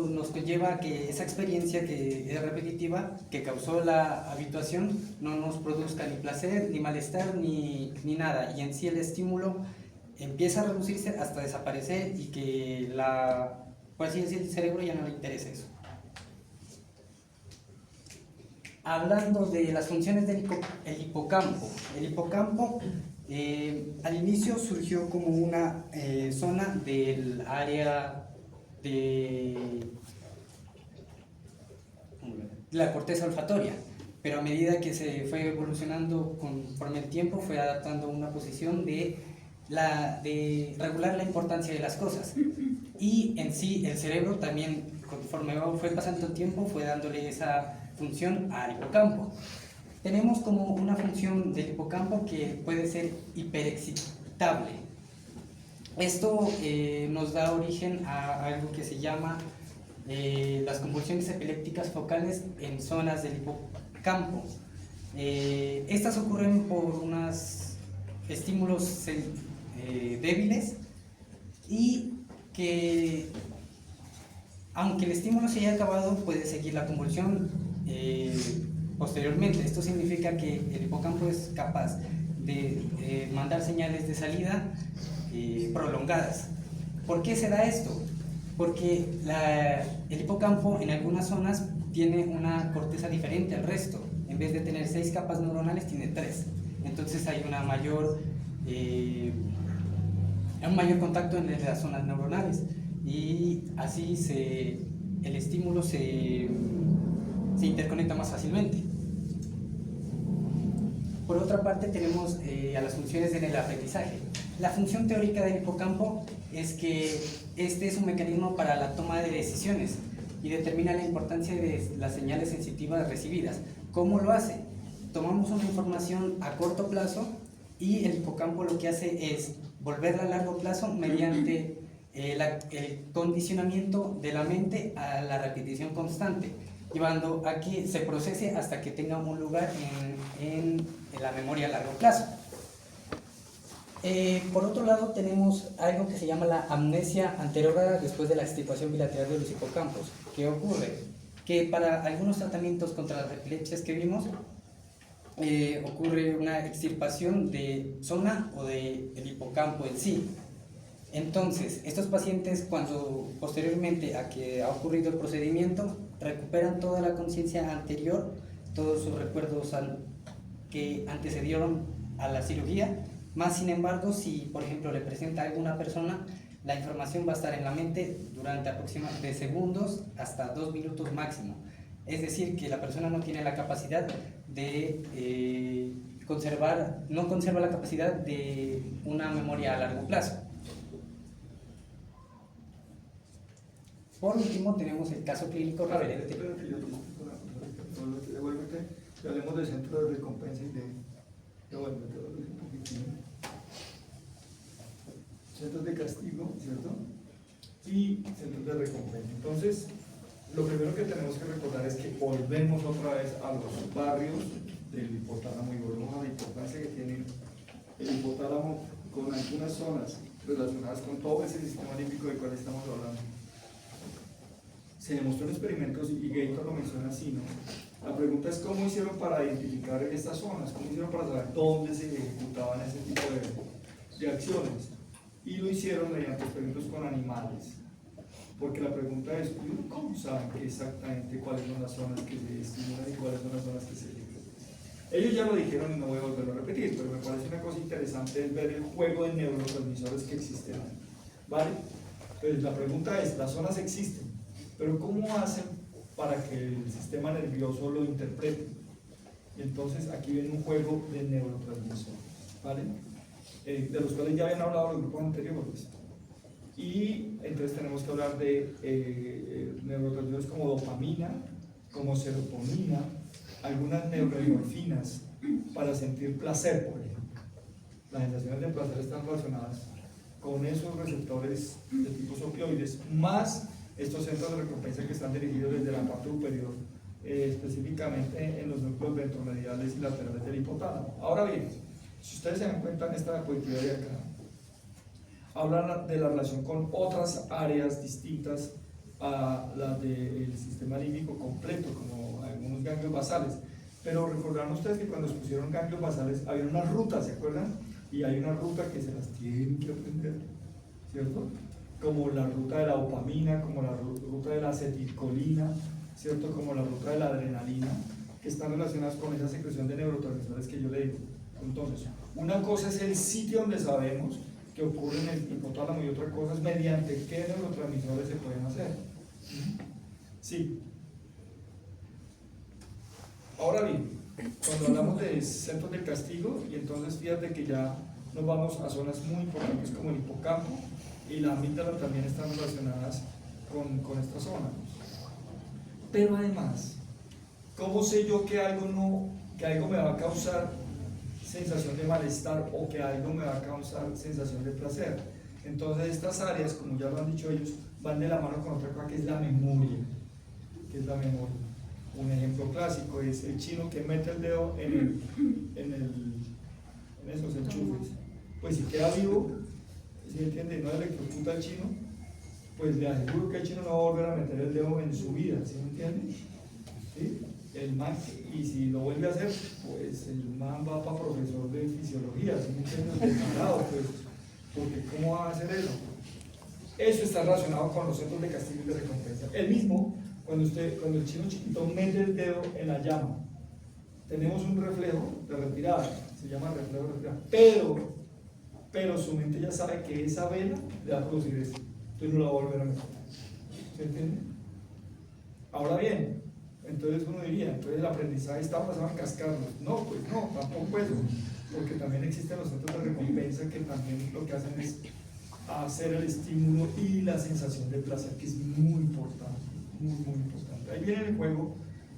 nos conlleva a que esa experiencia que es repetitiva, que causó la habituación, no nos produzca ni placer, ni malestar, ni nada, y en sí el estímulo empieza a reducirse hasta desaparecer y que por así decir, el cerebro ya no le interesa eso. Hablando de las funciones del hipocampo. El hipocampo al inicio surgió como una zona del área de la corteza olfatoria, pero a medida que se fue evolucionando conforme el tiempo, fue adaptando una posición de regular la importancia de las cosas. Y en sí el cerebro también, conforme fue pasando el tiempo, fue dándole esa función al hipocampo. Tenemos como una función del hipocampo que puede ser hiperexcitable. Esto nos da origen a algo que se llama las convulsiones epilépticas focales en zonas del hipocampo. Estas ocurren por unos estímulos débiles y que, aunque el estímulo se haya acabado, puede seguir la convulsión posteriormente. Esto significa que el hipocampo es capaz de mandar señales de salida prolongadas. ¿Por qué se da esto? Porque el hipocampo en algunas zonas tiene una corteza diferente al resto. En vez de tener 6 capas neuronales, tiene 3. Entonces hay un mayor contacto entre las zonas neuronales y así el estímulo se interconecta más fácilmente. Por otra parte, tenemos a las funciones en el aprendizaje. La función teórica del hipocampo es que este es un mecanismo para la toma de decisiones, y determina la importancia de las señales sensitivas recibidas. ¿Cómo lo hace? Tomamos una información a corto plazo y el hipocampo lo que hace es volverla a largo plazo mediante el condicionamiento de la mente a la repetición constante, llevando a que se procese hasta que tenga un lugar en la memoria a largo plazo. Por otro lado, tenemos algo que se llama la amnesia anterior después de la extirpación bilateral de los hipocampos. ¿Qué ocurre? Que para algunos tratamientos contra las epilepsias que vimos, ocurre una extirpación de zona o del hipocampo en sí. Entonces, estos pacientes, cuando posteriormente a que ha ocurrido el procedimiento, recuperan toda la conciencia anterior, todos sus recuerdos que antecedieron a la cirugía. Más sin embargo, si por ejemplo le presenta a alguna persona, la información va a estar en la mente durante aproximadamente segundos hasta 2 minutos máximo. Es decir, que la persona no tiene la capacidad de no conserva la capacidad de una memoria a largo plazo. Por último, tenemos el caso clínico referente. Espérate, yo devuélvete, que hablemos de centro de recompensa y devuélvete un poquitín. Centros de castigo, ¿cierto? Y centros de recompensa. Entonces, lo primero que tenemos que recordar es que volvemos otra vez a los barrios del hipotálamo y volvemos a la importancia que tiene el hipotálamo con algunas zonas relacionadas con todo ese sistema límbico del cual estamos hablando. Se demostró en experimentos, y Gator lo menciona así, ¿no? La pregunta es cómo hicieron para identificar estas zonas, cómo hicieron para saber dónde se ejecutaban ese tipo de acciones. Y lo hicieron mediante experimentos con animales. Porque la pregunta es, ¿cómo saben exactamente cuáles son las zonas que se estimulan y cuáles son las zonas que se ejecutan? Ellos ya lo dijeron y no voy a volverlo a repetir, pero me parece una cosa interesante es ver el juego de neurotransmisores que existen ahí, ¿vale? Entonces la pregunta es, las zonas existen, pero ¿cómo hacen para que el sistema nervioso lo interprete? Y entonces aquí viene un juego de neurotransmisores, ¿vale? De los cuales ya habían hablado los grupos anteriores. Y entonces tenemos que hablar de neurotransmisores como dopamina, como serotonina, algunas neuroendorfinas para sentir placer, por ejemplo. Las sensaciones de placer están relacionadas con esos receptores de tipos opioides, más estos centros de recompensa que están dirigidos desde la parte superior, específicamente en los núcleos ventromediales y laterales del hipotálamo. Ahora bien, si ustedes se dan cuenta en esta diapositiva de acá, hablan de la relación con otras áreas distintas a las del sistema límbico completo, como algunos ganglios basales. Pero recordarán ustedes que cuando se pusieron ganglios basales había una ruta, ¿se acuerdan? Y hay una ruta que se las tienen que aprender, ¿cierto? Como la ruta de la dopamina, como la ruta de la acetilcolina, ¿cierto? Como la ruta de la adrenalina, que están relacionadas con esa secreción de neurotransmisores que yo le digo. Entonces, una cosa es el sitio donde sabemos que ocurre en el hipotálamo y otra cosa es mediante qué neurotransmisores se pueden hacer. Sí. Ahora bien, cuando hablamos de centros de castigo, y entonces fíjate que ya nos vamos a zonas muy importantes como el hipocampo y la amígdala también están relacionadas con esta zona. Pero además, ¿cómo sé yo que algo me va a causar sensación de malestar o que algo me va a causar sensación de placer? Entonces estas áreas, como ya lo han dicho ellos, van de la mano con otra cosa que es la memoria. ¿Qué es la memoria? Un ejemplo clásico es el chino que mete el dedo en esos enchufes. Pues si queda vivo, ¿sí me entiende? No electrocuta al chino, pues le aseguro que el chino no va a volver a meter el dedo en su vida, ¿sí me entiende? ¿Sí? El man, y si lo vuelve a hacer, pues el man va para profesor de fisiología, ¿sí me entiendes? Descarado, pues, porque ¿cómo va a hacer eso? Eso está relacionado con los centros de castigo y de recompensa. El mismo, cuando el chino chiquito mete el dedo en la llama, tenemos un reflejo de retirada, se llama reflejo de retirada, pero su mente ya sabe que esa vena le va a producir eso, entonces no la va a volver a meter. ¿Se entiende? Ahora bien, entonces uno diría, entonces el aprendizaje está basado en cascarlos. No, pues no, tampoco eso, porque también existen los centros de recompensa que también lo que hacen es hacer el estímulo y la sensación de placer, que es muy importante. muy importante. Ahí viene el juego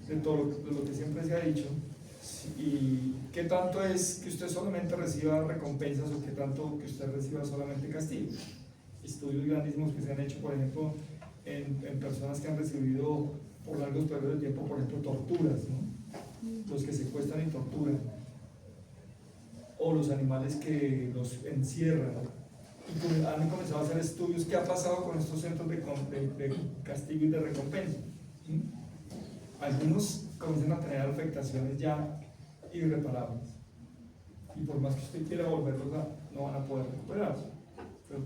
de todo lo que siempre se ha dicho, y qué tanto es que usted solamente reciba recompensas o qué tanto que usted reciba solamente castigo. Estudios grandísimos que se han hecho, por ejemplo, en personas que han recibido por largos periodos de tiempo, por ejemplo, torturas, ¿no? Los que secuestran y torturan, o los animales que los encierran. Y han comenzado a hacer estudios qué ha pasado con estos centros de castigo y de recompensa. ¿Sí? Algunos comienzan a tener afectaciones ya irreparables, y por más que usted quiera volverlos no van a poder recuperarse. Pero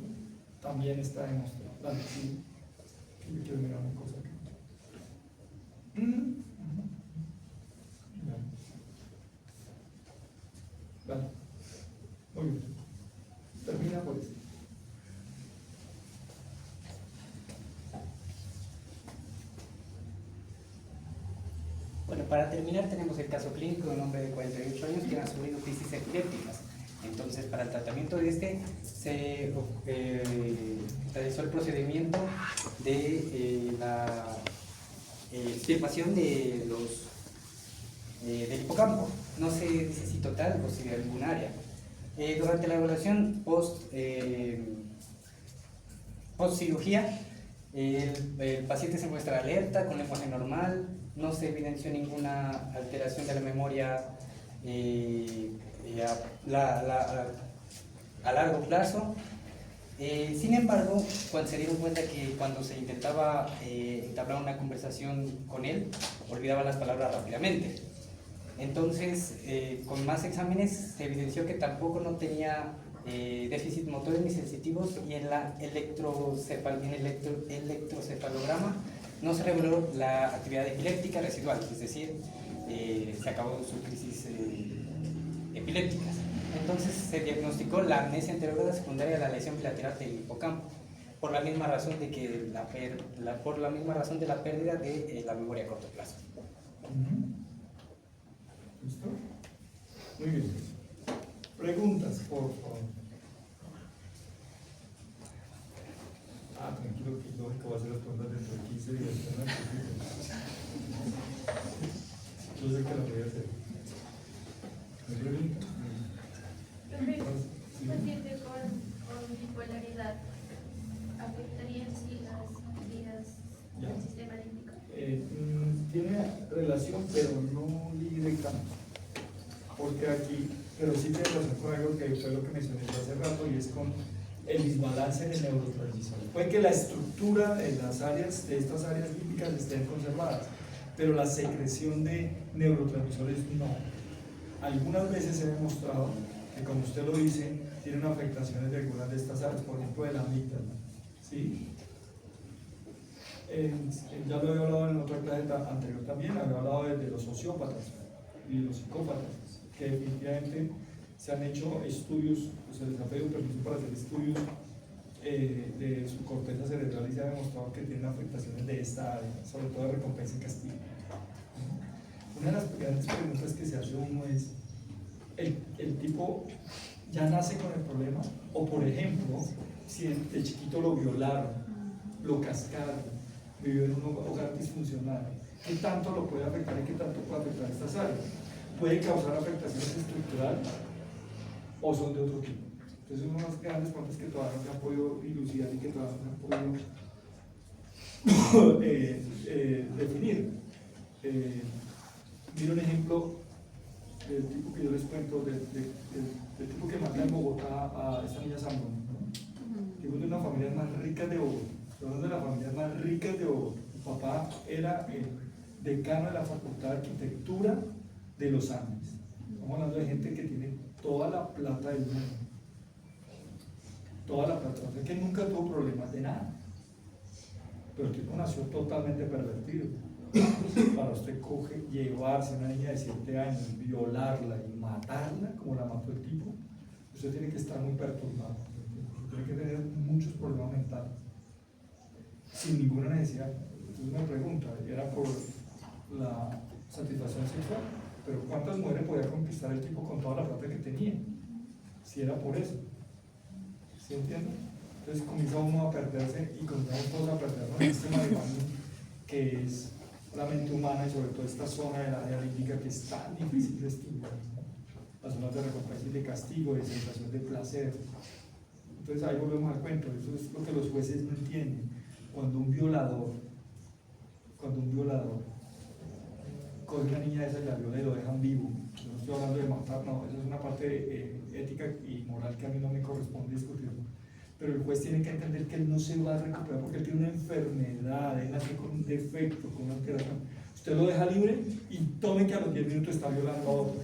también está demostrado. Dale, sí. Yo quiero mirar una cosa aquí. Dale. Muy bien. Termina por eso. Bueno, para terminar tenemos el caso clínico de un hombre de 48 años que ha sufrido crisis epilépticas. Entonces, para el tratamiento de este se realizó el procedimiento de la extirpación de del hipocampo. No se dice si total o si de algún área. Durante la evaluación post cirugía, el paciente se muestra alerta, con lenguaje normal, no se evidenció ninguna alteración de la memoria a largo plazo. Sin embargo, cuando se dieron cuenta que cuando se intentaba entablar una conversación con él, olvidaba las palabras rápidamente. Entonces, con más exámenes se evidenció que tampoco no tenía déficit motores ni sensitivos, y en el electrocefalograma no se reveló la actividad epiléptica residual, es decir, se acabó su crisis epiléptica. Entonces se diagnosticó la amnesia anterioridad secundaria de la lesión bilateral del hipocampo, por la misma razón de que por la misma razón de la pérdida de la memoria a corto plazo. ¿Listo? Muy bien. Preguntas, por favor. Tranquilo, que lógico va a hacer las preguntas dentro de 15 días. Yo sé que lo voy a hacer. ¿Me pregunta? Un paciente con bipolaridad afectaría en sí las vías del sistema límbico. Tiene relación, pero no directamente. Porque aquí, pero sí tiene relación con algo que fue lo que mencioné yo hace rato, y es con el desbalance en el neurotransmisor. Puede que la estructura de las áreas, de estas áreas límbicas, estén conservadas, pero la secreción de neurotransmisores no. Algunas veces se ha demostrado que, como usted lo dice, tienen afectaciones de algunas de estas áreas, por ejemplo de la amígdala, ¿sí? Ya lo había hablado en otra clase anterior también, había hablado de los sociópatas y los psicópatas, que definitivamente se han hecho estudios, se les ha pedido permiso para hacer estudios de su corteza cerebral, y se ha demostrado que tienen afectaciones de esta área, sobre todo de recompensa y castigo. Una de las grandes preguntas que se hace uno es, ¿el tipo ya nace con el problema? O, por ejemplo, si de chiquito lo violaron, lo cascaron, vivió en un hogar disfuncional, ¿qué tanto lo puede afectar y qué tanto puede afectar estas áreas? ¿Puede causar afectaciones estructurales o son de otro tipo? Entonces, son unas grandes preguntas que todavía no se han podido dilucidar y que todavía no se han podido definir. Mira un ejemplo del tipo que yo les cuento, del tipo que mata en Bogotá a esta niña Sandón, ¿no? Que fue de una familia más rica de Bogotá. Una de las familias más ricas de Bogotá. El papá era el decano de la Facultad de Arquitectura de los Andes. Estamos hablando de gente que tiene toda la plata del mundo. Toda la plata. O sea, que nunca tuvo problemas de nada. Pero el tipo nació totalmente pervertido. Para usted llevarse a una niña de 7 años, violarla y matarla como la mató el tipo, usted tiene que estar muy perturbado. Usted tiene que tener muchos problemas mentales. Sin ninguna necesidad. Entonces me pregunta, era por la satisfacción sexual, pero ¿cuántas mujeres podía conquistar el tipo con toda la plata que tenía? Si era por eso. ¿Sí entienden? Entonces comienza uno a perderse, y comenzamos todos a perdernos en este matrimonio que es la mente humana y sobre todo esta zona del área límbica que es tan difícil de estimular. Las zonas de recompensa y de castigo, de sensación de placer. Entonces ahí volvemos al cuento, eso es lo que los jueces no entienden. Cuando un violador coge una niña de esa y la viola y lo dejan vivo, no estoy hablando de matar, no, eso es una parte ética y moral que a mí no me corresponde discutir, pero el juez tiene que entender que él no se va a recuperar porque él tiene una enfermedad, él nace con un defecto, con una alteración. Usted lo deja libre y tome que a los 10 minutos está violando a otro.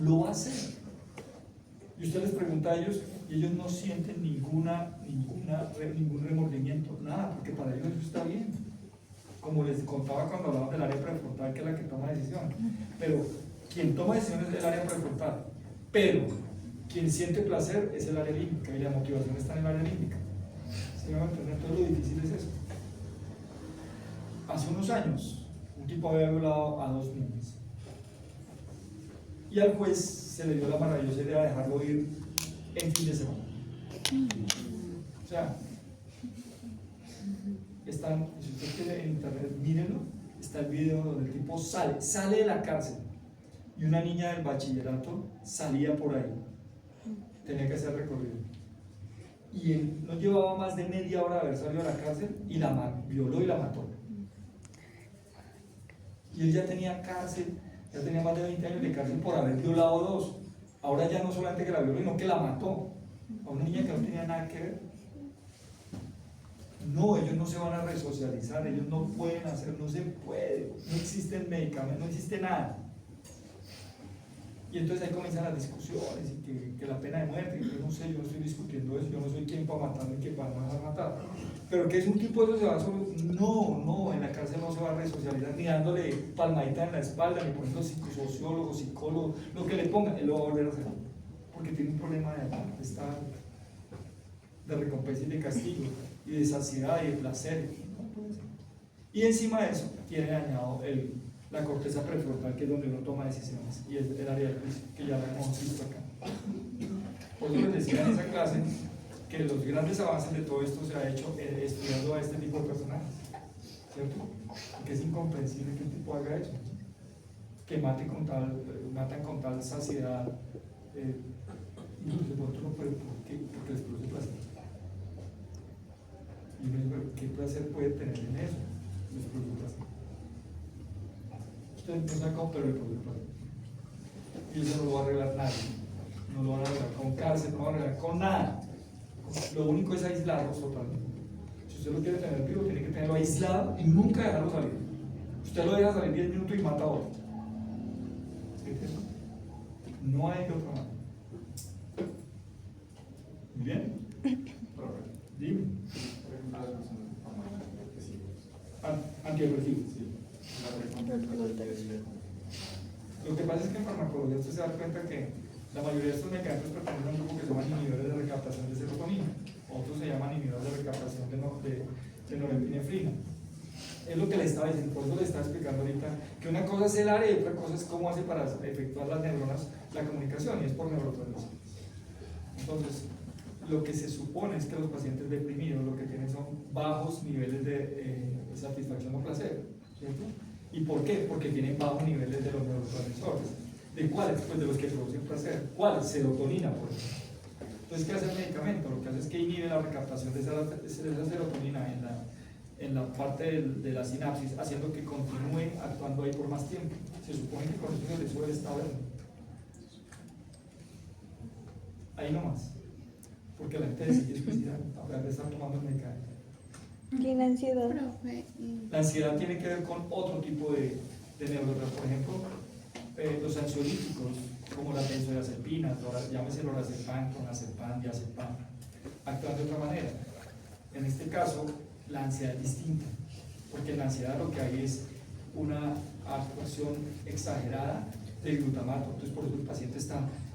Lo va a hacer. Y usted les pregunta a ellos y ellos no sienten ningún remordimiento, nada, porque para ellos eso está bien. Como les contaba cuando hablaban del área prefrontal, que es la que toma decisiones. Pero quien toma decisiones es el área prefrontal. Pero quien siente placer es el área límbica y la motivación está en el área límbica. ¿Sí me van a entender? Todo lo difícil es eso. Hace unos años, un tipo había violado a 2 niñas. Y al juez se le dio la maravillosa idea de dejarlo ir en fin de semana. O sea, están, si usted quiere en internet, mírenlo, está el video donde el tipo sale de la cárcel y una niña del bachillerato salía por ahí, tenía que hacer recorrido y él no llevaba más de media hora de haber salido de la cárcel y la violó y la mató, y él ya tenía cárcel, ya tenía más de 20 años de cárcel por haber violado 2. Ahora ya no solamente que la violó, sino que la mató a una niña que no tenía nada que ver. No, ellos no se van a resocializar, ellos no pueden hacer, no se puede, no existen medicamentos, no existe nada. Y entonces ahí comienzan las discusiones y que la pena de muerte, que yo no sé, yo no estoy discutiendo eso, yo no soy quien para matar ni quien para no matar. Pero que es un tipo de eso se va a no, en la cárcel no se va a resocializar, ni dándole palmadita en la espalda, ni poniendo psicosociólogos, psicólogos, lo que le pongan, él lo va a volver a hacer. Porque tiene un problema de recompensa y de castigo, y de saciedad y de placer. No puede ser. Y encima de eso, tiene dañado la corteza prefrontal, que es donde uno toma decisiones, y es el área del juicio, que ya la hemos visto acá. Por eso les decía en esa clase que los grandes avances de todo esto se ha hecho estudiando a este tipo de personajes, ¿cierto? Porque es incomprensible que un tipo haga eso, que matan con tal saciedad. Entonces, otro no puede, porque les produce placer. Y uno dice, ¿qué placer puede tener en eso? Les produce placer. Usted no sabe cómo, pero le produce placer. Y eso no lo va a arreglar nadie. No lo van a arreglar con cárcel, no lo van a arreglar con nada. Lo único es aislarlos totalmente. Si usted lo quiere tener vivo, tiene que tenerlo aislado y nunca dejarlo salir. Usted lo deja salir 10 minutos y mata a otro. No hay de otra manera. Muy bien. Dime. Antidepresivos. Lo que pasa es que en farmacología usted se da cuenta que la mayoría de estos medicamentos pertenecen a un grupo que se llama inhibidores de recaptación de serotonina, otros se llaman inhibidores de recaptación de norepinefrina. Es lo que le estaba diciendo, por eso le estaba explicando ahorita que una cosa es el área y otra cosa es cómo hace para efectuar las neuronas la comunicación, y es por neurotransmisores. Entonces, lo que se supone es que los pacientes deprimidos lo que tienen son bajos niveles de satisfacción o placer, ¿cierto? ¿Y por qué? Porque tienen bajos niveles de los neurotransmisores. ¿De cuáles? Pues de los que producen placer. ¿Cuáles? Serotonina, por ejemplo. Entonces, ¿qué hace el medicamento? Lo que hace es que inhibe la recaptación de esa serotonina en la parte de la sinapsis, haciendo que continúe actuando ahí por más tiempo. Se supone que con eso se le sube el estado de... Ahí nomás. Porque la gente decide suicidar a pesar de estar tomando el medicamento. ¿Y la ansiedad? La ansiedad tiene que ver con otro tipo de neurotransmisores. Por ejemplo, los ansiolíticos, como la benzodiazepina, llámese lorazepam, clonazepam, diazepam, actúan de otra manera. En este caso, la ansiedad es distinta, porque en la ansiedad lo que hay es una actuación exagerada del glutamato. Entonces, por eso el paciente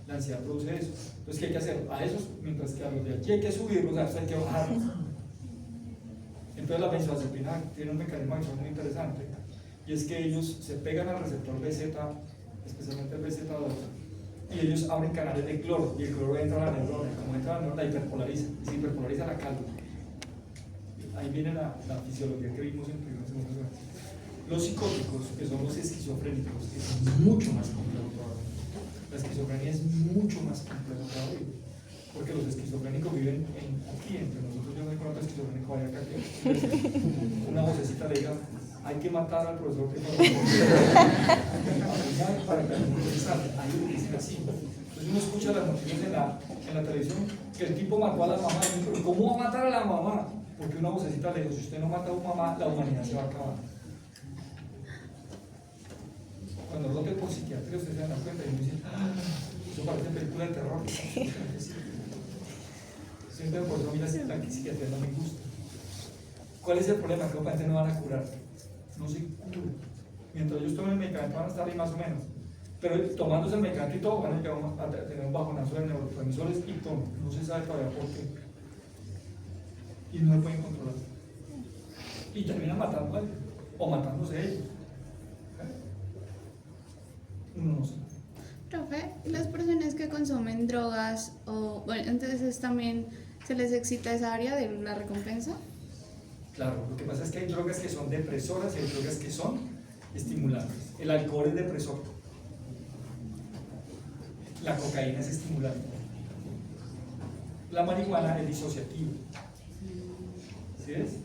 la ansiedad produce eso. Entonces, ¿qué hay que hacer? A esos, mientras que a los de aquí hay que subirlos, a esos hay que bajarlos. Entonces, la benzodiazepina tiene un mecanismo de acción muy interesante, y es que ellos se pegan al receptor BZ, especialmente el BZ2, y ellos abren canales de cloro, y el cloro entra a la neurona, y como entra a la neurona, la hiperpolariza, y se hiperpolariza la calma. ahí viene la fisiología que vimos en primera y segunda clase. Los psicóticos, que son los esquizofrénicos, que son mucho más complejos todavía. La esquizofrenia es mucho más compleja todavía, porque los esquizofrénicos viven aquí entre nosotros. Yo no sé cuánto esquizofrénico hay acá, que una vocecita le diga, hay que matar al profesor que para que el mundo se salve. Hay uno que dicen así. Entonces uno escucha las noticias en la televisión que el tipo mató a la mamá, y dice, ¿cómo va a matar a la mamá? Porque una vocecita le dijo, si usted no mata a una mamá, la humanidad se va a acabar. Cuando rote por psiquiatría, ustedes se dan cuenta y me dicen, eso parece película de terror. Siempre por eso, mira, la psiquiatría no me gusta. ¿Cuál es el problema? Que los pacientes no van a curar. No se cura. Mientras ellos tomen el medicamento van a estar ahí más o menos. Pero tomándose el medicamento y todo, van a llegar a tener un bajonazo de neurotransmisores y todo. No se sabe todavía por qué. Y no se pueden controlar. Y terminan matando a alguien. O matándose ellos. Uno no sabe. Profe, las personas que consumen drogas, o bueno, entonces también se les excita esa área de la recompensa. Claro, lo que pasa es que hay drogas que son depresoras y hay drogas que son estimulantes. El alcohol es depresor. La cocaína es estimulante. La marihuana es disociativa. ¿Sí ves?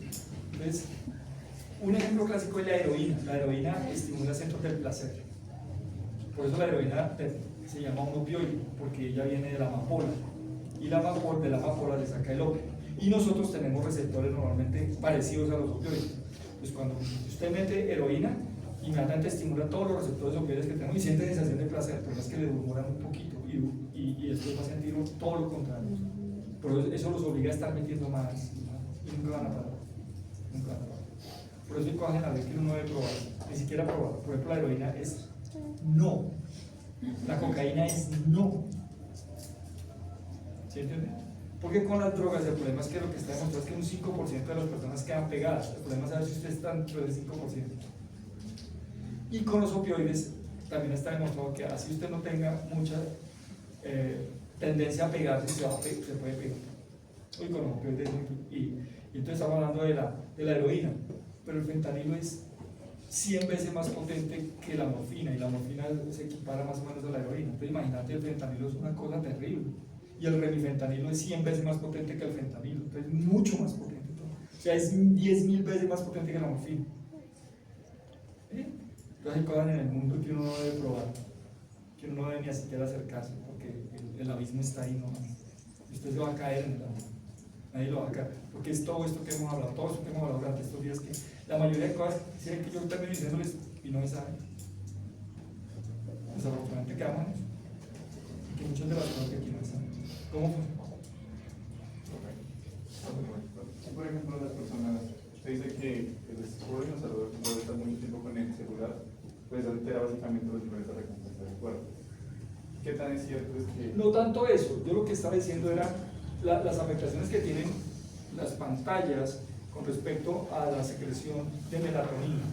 Entonces, un ejemplo clásico es la heroína. La heroína estimula centros del placer. Por eso la heroína se llama un opioide, porque ella viene de la amapola. Y de la amapola le saca el opio. Y nosotros tenemos receptores normalmente parecidos a los opioides. Pues cuando usted mete heroína, inmediatamente estimula todos los receptores opioides que tenemos y siente sensación de placer, pero es que le demoran un poquito y después va a sentir todo lo contrario. Pero eso los obliga a estar metiendo más y nunca van a parar. Nunca van a parar. Por eso hay cosas en la vez que uno debe probar, ni siquiera probar. Por ejemplo, la heroína es no, la cocaína es no. ¿Sí entiende? Porque con las drogas el problema es que lo que está demostrado es que un 5% de las personas quedan pegadas. El problema es saber si usted está dentro del 5%. Y con los opioides también está demostrado que así usted no tenga mucha tendencia a pegarse, se puede pegar. Hoy con los opioides y entonces estamos hablando de la heroína, pero el fentanilo es 100 veces más potente que la morfina y la morfina se equipara más o menos a la heroína. Entonces imagínate, el fentanilo es una cosa terrible. Y el remifentanilo es 100 veces más potente que el fentanilo, entonces mucho más potente todo. O sea, es 10.000 veces más potente que la morfina. ¿Sí? Entonces hay cosas en el mundo que uno no debe probar, que uno no debe ni siquiera acercarse, porque el abismo está ahí nomás. Y usted se va a caer en el abismo, nadie lo va a caer, porque es todo esto que hemos hablado, todo esto que hemos hablado durante estos días, que la mayoría de cosas, si que yo termino diciéndoles y no me saben. Desafortunadamente quedamos en eso, y que muchas de las cosas que aquí no saben. ¿Cómo funciona? Si por ejemplo las personas, usted dice que el desarrollo de salud puede estar mucho tiempo con el celular, pues altera básicamente los niveles de recompensa del cuerpo. ¿Qué tan es cierto es que...? No tanto eso, yo lo que estaba diciendo era las afectaciones que tienen las pantallas con respecto a la secreción de melatonina,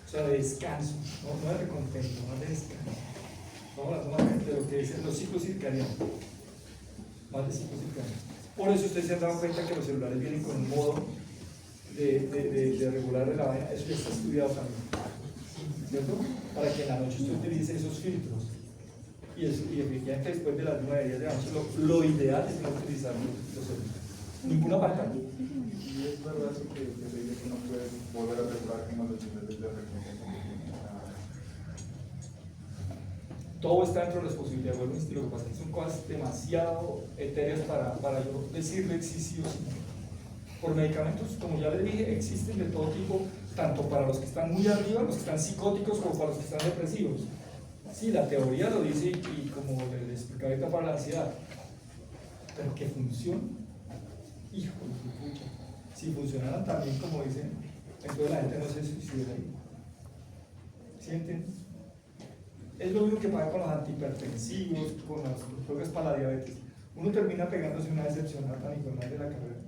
o sea, de descanso, no de recompensa, no de descanso. Vamos a hablar de lo que dicen los ciclos circadianos. Más de 5 circadianos. Por eso ustedes se han dado cuenta que los celulares vienen con un modo de regular de la vaina. Eso ya está estudiado también, ¿cierto? Para que en la noche usted utilice esos filtros. Y efectivamente después de las 9, 10 de la noche, lo ideal es no utilizar los celulares. Ninguna pantalla. Y es verdad eso que se dice que no puede volver a regular como los niveles de recompensa. Todo está dentro de las posibilidades. Bueno, lo que pasa es que son cosas demasiado etéreas para yo decirle sí, sí o sí. Por medicamentos, como ya les dije, existen de todo tipo, tanto para los que están muy arriba, los que están psicóticos, como para los que están depresivos. Sí, la teoría lo dice y como les explicaba ahorita para la ansiedad, pero que funciona, hijo de pucha. Si funcionaran también como dicen, entonces la gente no se suicidaría. ¿Sienten? Es lo mismo que pasa con los antihipertensivos, con las drogas para la diabetes. Uno termina pegándose una decepción tan infernal de la carrera.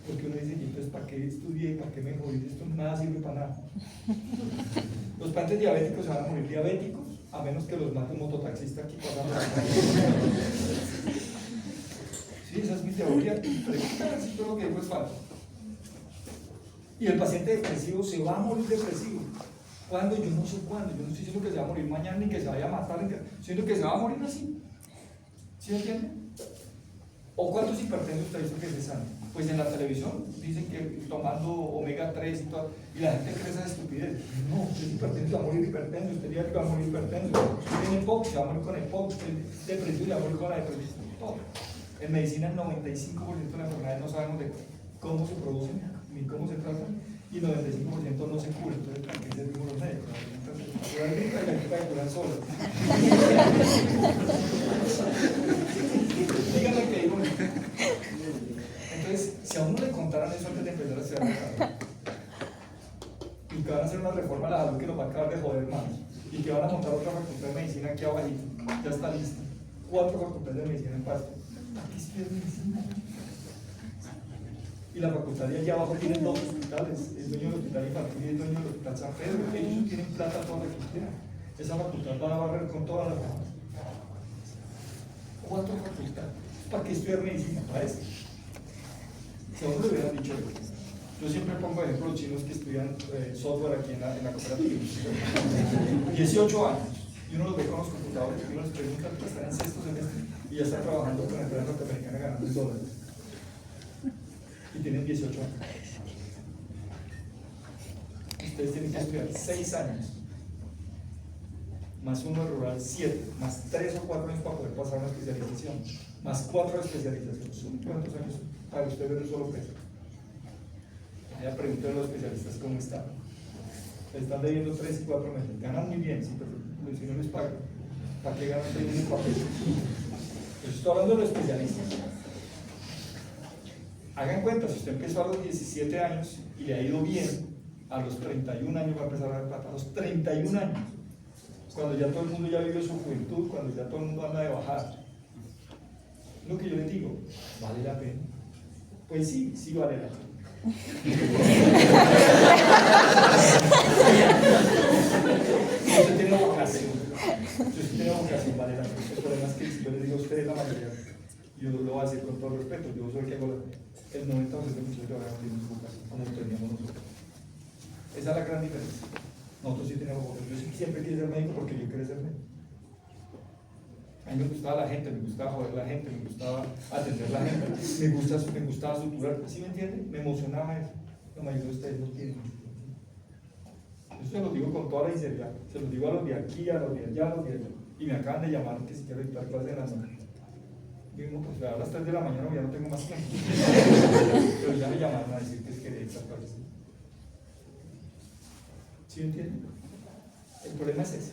Porque uno dice, entonces, ¿para qué estudié? ¿Para qué me morí? Esto nada sirve para nada. Los pacientes diabéticos se van a morir diabéticos, a menos que los mate un mototaxista aquí pasando. Sí, esa es mi teoría. Preguntan si todo lo que digo es falso. Y el paciente depresivo se va a morir depresivo. ¿Cuándo? Yo no sé cuándo. Yo no estoy diciendo que se va a morir mañana ni que se vaya a matar. Estoy diciendo que se va a morir así. ¿Sí me entiende? ¿O cuántos hipertensos usted dice que se sanan? Pues en la televisión dicen que tomando omega 3 y todo, y la gente cree esa estupidez. No, usted es hipertenso, va a morir hipertenso, usted diría que va a morir hipertenso, usted tiene EPOC, se va a morir con EPOC, usted es depresivo y va a morir con la depresión, todo. En medicina el 95% de las enfermedades no sabemos de cómo se producen ni cómo se tratan, y el 95% no se cura. Entonces, ¿para qué servimos los médicos? La gripa y la gripa de curar sola. Díganme que digo. Entonces, si a uno le contaran eso antes de empezar a estudiar la carrera, y que van a hacer una reforma a la salud que nos va a acabar de joder más, y que van a montar otra facultad de medicina aquí abajito, ya está lista, 4 facultades de medicina en Pasto. ¿Para qué estudiar medicina? Y la facultad de allá abajo tiene 2 hospitales, el dueño del hospital infantil y el dueño del hospital San Pedro. Ellos tienen plata toda la que quieran. Esa facultad va a barrer con todas las demás. 4 facultades. ¿Para qué estudiar medicina? Para eso. Si a uno le hubieran dicho eso. Yo siempre pongo ejemplo los chinos que estudian software aquí en la cooperativa. 18 años. Y uno los ve con los computadores y uno les pregunta que están en 6º semestre y ya están trabajando con la empresa norteamericana ganando $1. Y tienen 18 años. Ustedes tienen que estudiar 6 años, más 1 de rural 7, más 3 o 4 años para poder pasar una especialización, más 4 de especialización. ¿Son cuántos años para usted ver un solo peso? Ya pregunté a los especialistas cómo están. Están debiendo 3 y 4 meses. Ganan muy bien, sí, pero si no les pagan, ¿para qué ganan un papel? Estoy hablando de los especialistas. Hagan cuenta, si usted empezó a los 17 años y le ha ido bien, a los 31 años va a empezar a ver plata. A los 31 años, cuando ya todo el mundo ya vive su juventud, cuando ya todo el mundo anda de bajada. Lo que yo les digo, ¿vale la pena? Pues sí, sí vale la pena. Si usted tiene vocación, vale la pena. El problema es que si yo les digo a ustedes la mayoría, yo lo voy a decir con todo respeto, yo soy el que hago el 90% de muchos que ahora no tienen su vocación, como lo teníamos nosotros. Esa es la gran diferencia. Nosotros sí tenemos vocación. Yo siempre quise ser médico porque yo quería ser médico. A mí me gustaba la gente, me gustaba joder la gente, me gustaba atender la gente, me gustaba suturar. ¿Sí me entienden? Me emocionaba eso. La mayoría de ustedes no tienen. Eso se lo digo con toda la sinceridad. Se lo digo a los de aquí, a los de allá, a los de allá. Y me acaban de llamar que si quiero dictar clase en la noche. Digo, pues a las 3 de la mañana ya no tengo más tiempo. Pero ya me llamaron a decir que es que dictar clases. ¿Sí me entienden? El problema es ese.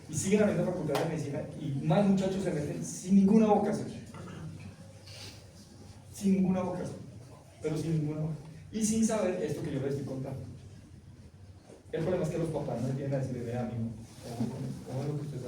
Y siguen habiendo facultades de medicina y más muchachos se meten sin ninguna vocación. Sin ninguna vocación. Pero sin ninguna vocación. Y sin saber esto que yo les estoy contando. El problema es que los papás no les vienen a decirle, vea, amigo, ¿cómo es lo que usted